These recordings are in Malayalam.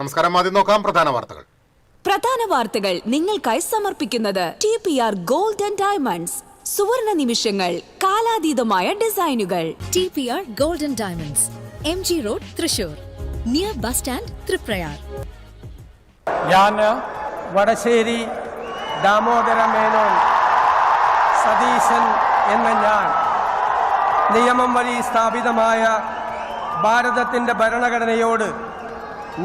നമസ്കാരം. ആദ്യം നോക്കാം പ്രധാന വാർത്തകൾ. പ്രധാന വാർത്തകൾ നിങ്ങൾക്കായി സമർപ്പിക്കുന്നത് TPR Gold and Diamonds. സുവർണ നിമിഷങ്ങൾ, കാലാതീതമായ ഡിസൈനുകൾ. TPR Gold and Diamonds, MG Road, Thrissur, near bus stand, Triprayar. ഞാൻ വടശ്ശേരി ദാമോദര മേനോൻ സതീശൻ എന്ന ഞാൻ നിയമം വഴി സ്ഥാപിതമായ ഭാരതത്തിൻ്റെ ഭരണഘടനയോട്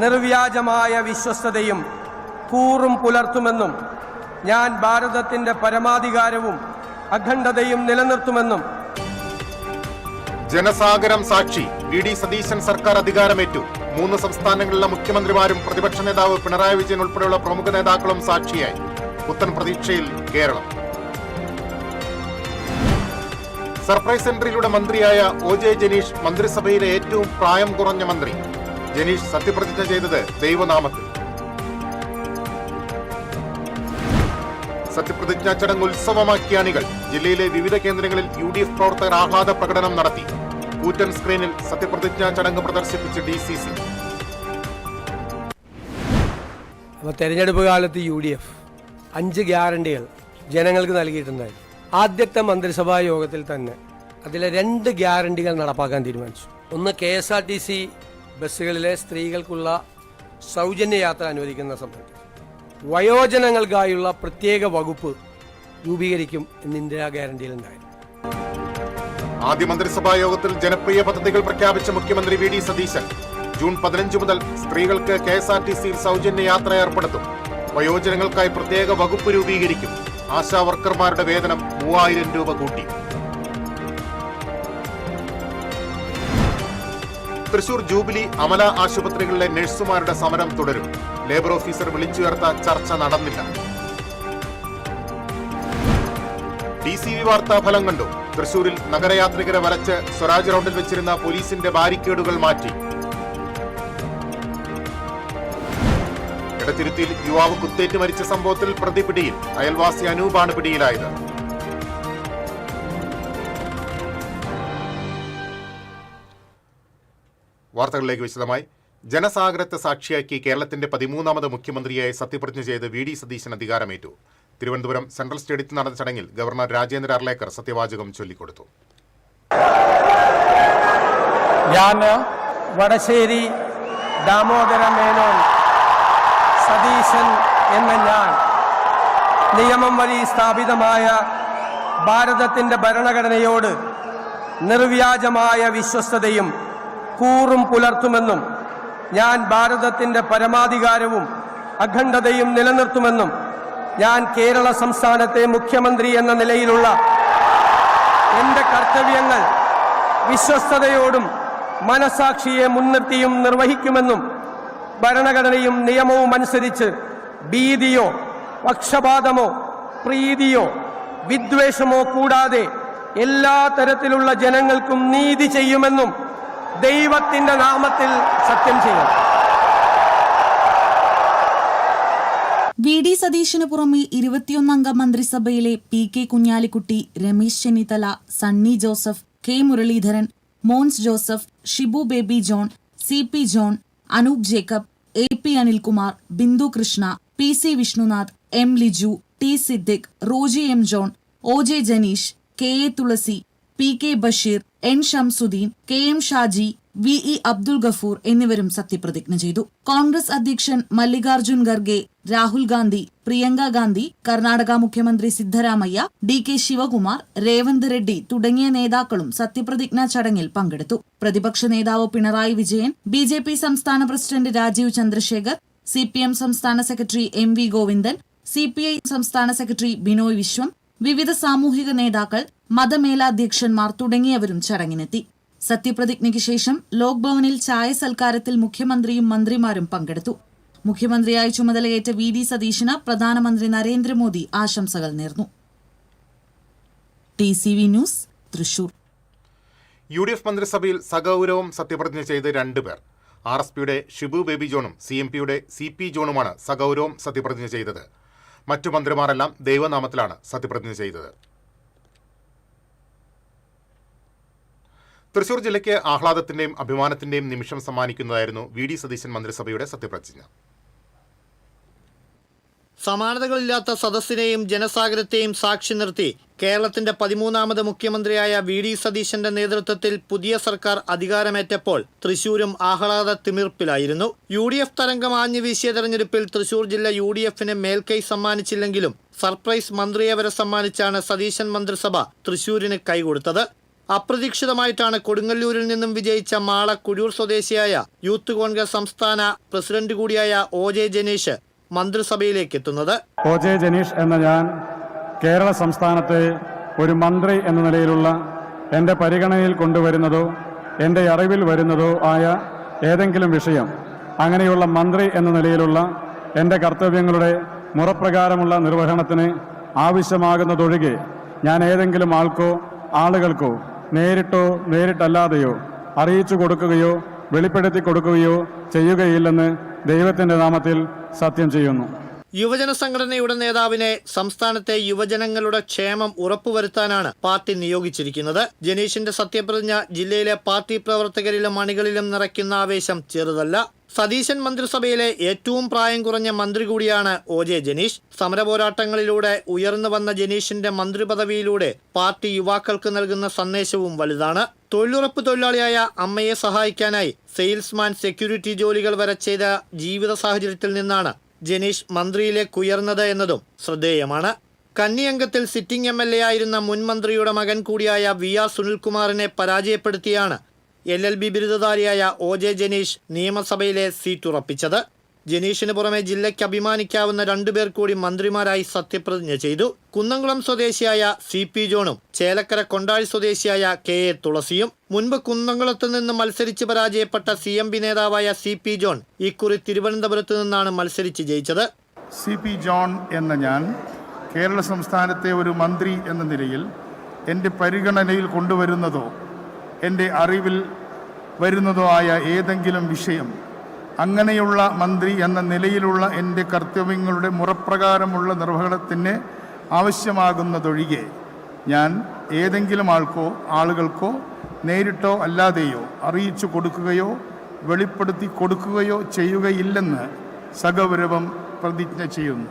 നിർവ്യാജമായ വിശ്വസ്തതയും കൂറും പുലർത്തുമെന്നും ഞാൻ ഭാരതത്തിൻ്റെ പരമാധികാരവും അഖണ്ഡതയും നിലനിർത്തുമെന്നും ജനസാഗരം സാക്ഷി VD സതീശൻ സർക്കാർ അധികാരമേറ്റു. 3 സംസ്ഥാനങ്ങളിലെ മുഖ്യമന്ത്രിമാരും പ്രതിപക്ഷ നേതാവ് പിണറായി വിജയൻ ഉൾപ്പെടെയുള്ള പ്രമുഖ നേതാക്കളും സാക്ഷിയായി. പുത്തൻ പ്രതീക്ഷയിൽ കേരളം. സർപ്രൈസ് എൻട്രിയിലൂടെ മന്ത്രിയായ OJ ജനീഷ് മന്ത്രിസഭയിലെ ഏറ്റവും പ്രായം കുറഞ്ഞ മന്ത്രി. ജനീഷ് സത്യപ്രതിജ്ഞ ചെയ്തത് ദൈവനാമത്തിൽ. സത്യപ്രതിജ്ഞാ ചടങ്ങ് ഉത്സവമാക്കിയ അണികൾ. ജില്ലയിലെ വിവിധ കേന്ദ്രങ്ങളിൽ UDF പ്രവർത്തകർ ആഹ്ലാദ പ്രകടനം നടത്തി. കൂറ്റൻ സ്ക്രീനിൽ സത്യപ്രതിജ്ഞാ ചടങ്ങ് പ്രദർശിപ്പിച്ച് DCC. അപ്പോൾ തെരഞ്ഞെടുപ്പ് കാലത്ത് UDF 5 ഗ്യാരണ്ടികൾ ജനങ്ങൾക്ക് നൽകിയിട്ടുണ്ടായി. ആദ്യത്തെ മന്ത്രിസഭാ യോഗത്തിൽ തന്നെ അതിലെ 2 ഗ്യാരണ്ടികൾ നടപ്പാക്കാൻ തീരുമാനിച്ചു. ഒന്ന് KSRTC ബസ്സുകളിലെ സ്ത്രീകൾക്കുള്ള സൗജന്യ യാത്ര അനുവദിക്കുന്ന സംബന്ധിച്ച് വയോജനങ്ങൾക്കായുള്ള പ്രത്യേക വകുപ്പ് രൂപീകരിക്കും എന്ന് ഇന്ദിരാ ഗ്യാരണ്ടിയിലുണ്ടായി. ആദ്യ മന്ത്രിസഭാ യോഗത്തിൽ ജനപ്രിയ പദ്ധതികൾ പ്രഖ്യാപിച്ച മുഖ്യമന്ത്രി VD സതീശൻ ജൂൺ 15 മുതൽ സ്ത്രീകൾക്ക് KSRTCയിൽ സൗജന്യ യാത്ര ഏർപ്പെടുത്തും. വയോജനങ്ങൾക്കായി പ്രത്യേക വകുപ്പ് രൂപീകരിക്കും. ആശാ വർക്കർമാരുടെ വേതനം 3000 രൂപ കൂട്ടി. തൃശൂർ ജൂബിലി അമല ആശുപത്രികളിലെ നഴ്സുമാരുടെ സമരം തുടരും. ലേബർ ഓഫീസർ വിളിച്ചുയർത്ത ചർച്ച നടന്നില്ല. DCV വാർത്താ ഫലം കണ്ടു. തൃശൂരിൽ നഗരയാത്രികരെ വലച്ച് സ്വരാജ് റൗണ്ടിൽ വെച്ചിരുന്ന പോലീസിന്റെ ബാരിക്കേഡുകൾ മാറ്റി. എടത്തിരുത്തിയിൽ യുവാവ് കുത്തേറ്റ് മരിച്ച സംഭവത്തിൽ പ്രതി പിടിയിൽ. അയൽവാസി അനൂപാണ് പിടിയിലായത്. വാർത്തകളിലേക്ക് വിശദമായി. ജനസാഗരത്തെ സാക്ഷിയാക്കി കേരളത്തിന്റെ 13ാമത് മുഖ്യമന്ത്രിയായി സത്യപ്രതിജ്ഞ ചെയ്ത് VD സതീശൻ അധികാരമേറ്റു. തിരുവനന്തപുരം സെൻട്രൽ സ്റ്റേഡിയത്തിൽ നടന്ന ചടങ്ങിൽ ഗവർണർ രാജേന്ദ്ര അർലേക്കർ സത്യവാചകം ചൊല്ലിക്കൊടുത്തു. ഞാൻ വടശ്ശേരി ദാമോദര മേനോൻ സതീശൻ എന്ന ഞാൻ നിയമം വഴി സ്ഥാപിതമായ ഭാരതത്തിൻ്റെ ഭരണഘടനയോട് നിർവ്യാജമായ വിശ്വസ്തതയും കൂറും പുലർത്തുമെന്നും ഞാൻ ഭാരതത്തിൻ്റെ പരമാധികാരവും അഖണ്ഡതയും നിലനിർത്തുമെന്നും ഞാൻ കേരള സംസ്ഥാനത്തെ മുഖ്യമന്ത്രി എന്ന നിലയിലുള്ള എൻ്റെ കർത്തവ്യങ്ങൾ വിശ്വസ്തയോടും മനസാക്ഷിയെ മുൻനിർത്തിയും നിർവഹിക്കുമെന്നും ഭരണഘടനയും നിയമവും അനുസരിച്ച് ഭീതിയോ പക്ഷപാതമോ പ്രീതിയോ വിദ്വേഷമോ കൂടാതെ എല്ലാ തരത്തിലുള്ള ജനങ്ങൾക്കും നീതി ചെയ്യുമെന്നും ദൈവത്തിന്റെ നാമത്തിൽ സത്യം ചെയ്യും. VD സതീശന് പുറമെ 21-അംഗ മന്ത്രിസഭയിലെ PK Kunhalikutty, Ramesh Chennithala, Sunny Joseph, K Muraleedharan, Mons Joseph, Shibu Baby John, CP John, Anoop Jacob, AP Anilkumar, Bindu Krishna, PC Vishnunath, M Liju, T Siddique, Roji M John, OJ Janeesh, KA Thulasi, PK Basheer, N Shamsuddin, KM Shaji, VE Abdul Gafoor എന്നിവരും സത്യപ്രതിജ്ഞ ചെയ്തു. കോൺഗ്രസ് അധ്യക്ഷൻ മല്ലികാർജുൻ ഖർഗെ, രാഹുൽ ഗാന്ധി, പ്രിയങ്ക ഗാന്ധി, കർണാടക മുഖ്യമന്ത്രി സിദ്ധരാമയ്യ, DK ശിവകുമാർ, രേവന്ത് റെഡ്ഡി തുടങ്ങിയ നേതാക്കളും സത്യപ്രതിജ്ഞാ ചടങ്ങിൽ പങ്കെടുത്തു. പ്രതിപക്ഷ നേതാവ് പിണറായി വിജയൻ, BJP സംസ്ഥാന പ്രസിഡന്റ് രാജീവ് ചന്ദ്രശേഖർ, CPM സംസ്ഥാന സെക്രട്ടറി MV ഗോവിന്ദൻ, CPI സംസ്ഥാന സെക്രട്ടറി ബിനോയ് വിശ്വം, വിവിധ സാമൂഹിക നേതാക്കൾ, മതമേലാധ്യക്ഷന്മാർ തുടങ്ങിയവരും ചടങ്ങിനെത്തി. സത്യപ്രതിജ്ഞയ്ക്ക് ശേഷം ലോക്ഭവനിൽ ചായ സൽക്കാരത്തിൽ മുഖ്യമന്ത്രിയും മന്ത്രിമാരും പങ്കെടുത്തു. മുഖ്യമന്ത്രിയായി ചുമതലയേറ്റ VD സതീശന് പ്രധാനമന്ത്രി നരേന്ദ്രമോദി ആശംസകൾ നേർന്നു. TCV news, Thrissur. UDF മന്ത്രിസഭയിൽ സഗൗരവം സത്യപ്രതിജ്ഞ ചെയ്ത് 2 പേർ. RSPയുടെ ഷിബു ബേബി ജോണും CMPയുടെ CP ജോണുമാണ് സഗൗരവം സത്യപ്രതിജ്ഞ ചെയ്തത്. മറ്റു മന്ത്രിമാരെല്ലാം ദൈവനാമത്തിലാണ് സത്യപ്രതിജ്ഞ ചെയ്തത്. തൃശൂർ ജില്ലയ്ക്ക് ആഹ്ലാദത്തിന്റെയും അഭിമാനത്തിന്റെയും നിമിഷം സമ്മാനിക്കുന്നതായിരുന്നു വി.ഡി. സതീശൻ മന്ത്രിസഭയുടെ സത്യപ്രതിജ്ഞ. സമാനതകളില്ലാത്ത സദസ്സിനെയും ജനസാഗരത്തെയും സാക്ഷി നിർത്തി കേരളത്തിന്റെ 13ാമത് മുഖ്യമന്ത്രിയായ വി.ഡി. സതീശന്റെ നേതൃത്വത്തിൽ പുതിയ സർക്കാർ അധികാരമേറ്റപ്പോൾ തൃശൂരും ആഹ്ലാദ തിമിർപ്പിലായിരുന്നു. UDF തരംഗം ആഞ്ഞു വീശിയ തെരഞ്ഞെടുപ്പിൽ തൃശൂർ ജില്ല UDFന് മേൽക്കൈ സമ്മാനിച്ചില്ലെങ്കിലും സർപ്രൈസ് മന്ത്രിയെ വരെ സമ്മാനിച്ചാണ് സതീശൻ മന്ത്രിസഭ തൃശൂരിന് കൈകൊടുത്തത്. അപ്രതീക്ഷിതമായിട്ടാണ് കൊടുങ്ങല്ലൂരിൽ നിന്നും വിജയിച്ച മാള കുഴൂർ സ്വദേശിയായ യൂത്ത് കോൺഗ്രസ് സംസ്ഥാന പ്രസിഡന്റ് കൂടിയായ OJ ജനീഷ് മന്ത്രിസഭയിലേക്ക് എത്തുന്നത്. OJ ജനീഷ് എന്ന ഞാൻ കേരള സംസ്ഥാനത്തെ ഒരു മന്ത്രി എന്ന നിലയിലുള്ള എൻ്റെ പരിഗണനയിൽ കൊണ്ടുവരുന്നതോ എൻ്റെ അറിവിൽ വരുന്നതോ ആയ ഏതെങ്കിലും വിഷയം, അങ്ങനെയുള്ള മന്ത്രി എന്ന നിലയിലുള്ള എൻ്റെ കർത്തവ്യങ്ങളുടെ മുറപ്രകാരമുള്ള നിർവഹണത്തിന് ആവശ്യമാകുന്നതൊഴികെ ഞാൻ ഏതെങ്കിലും ആളുകൾക്കോ നേരിട്ടോ നേരിട്ടല്ലാതെയോ അറിയിച്ചു കൊടുക്കുകയോ വെളിപ്പെടുത്തി കൊടുക്കുകയോ ചെയ്യുകയില്ലെന്ന് ദൈവത്തിൻ്റെ നാമത്തിൽ സത്യം ചെയ്യുന്നു. യുവജന സംഘടനയുടെ നേതാവിനെ സംസ്ഥാനത്തെ യുവജനങ്ങളുടെ ക്ഷേമം ഉറപ്പുവരുത്താനാണ് പാർട്ടി നിയോഗിച്ചിരിക്കുന്നത്. ജനീഷിന്റെ സത്യപ്രതിജ്ഞ ജില്ലയിലെ പാർട്ടി പ്രവർത്തകരിലും അണികളിലും നിറയ്ക്കുന്ന ആവേശം ചെറുതല്ല. സതീശൻ മന്ത്രിസഭയിലെ ഏറ്റവും പ്രായം കുറഞ്ഞ മന്ത്രി കൂടിയാണ് OJ ജനീഷ്. സമരപോരാട്ടങ്ങളിലൂടെ ഉയർന്നു വന്ന ജനീഷിന്റെ മന്ത്രിപദവിയിലൂടെ പാർട്ടി യുവാക്കൾക്ക് നൽകുന്ന സന്ദേശവും വലുതാണ്. തൊഴിലുറപ്പ് തൊഴിലാളിയായ അമ്മയെ സഹായിക്കാനായി സെയിൽസ്മാൻ, സെക്യൂരിറ്റി ജോലികൾ വരെ ചെയ്ത ജീവിത സാഹചര്യത്തിൽ നിന്നാണ് ജനീഷ് മന്ത്രിയിലേക്ക് ഉയർന്നത് എന്നതും ശ്രദ്ധേയമാണ്. കന്നിയംഗത്തിൽ സിറ്റിംഗ് MLA ആയിരുന്ന മുൻ മന്ത്രിയുടെ മകൻ കൂടിയായ VR സുനിൽകുമാറിനെ പരാജയപ്പെടുത്തിയാണ് LLB ബിരുദധാരിയായ OJ ജനീഷ് നിയമസഭയിലെ സീറ്റ് ഉറപ്പിച്ചത്. ജനീഷിന് പുറമെ ജില്ലയ്ക്ക് അഭിമാനിക്കാവുന്ന 2 പേർ കൂടി മന്ത്രിമാരായി സത്യപ്രതിജ്ഞ ചെയ്തു. കുന്നംകുളം സ്വദേശിയായ CP ജോണും ചേലക്കര കൊണ്ടാഴി സ്വദേശിയായ KA തുളസിയും. മുൻപ് കുന്നംകുളത്ത് നിന്ന് മത്സരിച്ച് പരാജയപ്പെട്ട CMP നേതാവായ CP ജോൺ ഇക്കുറി തിരുവനന്തപുരത്ത് നിന്നാണ് മത്സരിച്ച് ജയിച്ചത്. CP ജോൺ എന്ന ഞാൻ കേരള സംസ്ഥാനത്തെ ഒരു മന്ത്രി എന്ന നിലയിൽ എൻ്റെ പരിഗണനയിൽ കൊണ്ടുവരുന്നതോ എൻ്റെ അറിവിൽ വരുന്നതോ ആയ ഏതെങ്കിലും വിഷയം, അങ്ങനെയുള്ള മന്ത്രി എന്ന നിലയിലുള്ള എൻ്റെ കർത്തവ്യങ്ങളുടെ മുറപ്രകാരമുള്ള നിർവഹണത്തിന് ആവശ്യമാകുന്നതൊഴികെ ഞാൻ ഏതെങ്കിലും ആളുകൾക്കോ നേരിട്ടോ അല്ലാതെയോ അറിയിച്ചു കൊടുക്കുകയോ വെളിപ്പെടുത്തി കൊടുക്കുകയോ ചെയ്യുകയില്ലെന്ന് സഗൗരവം പ്രതിജ്ഞ ചെയ്യുന്നു.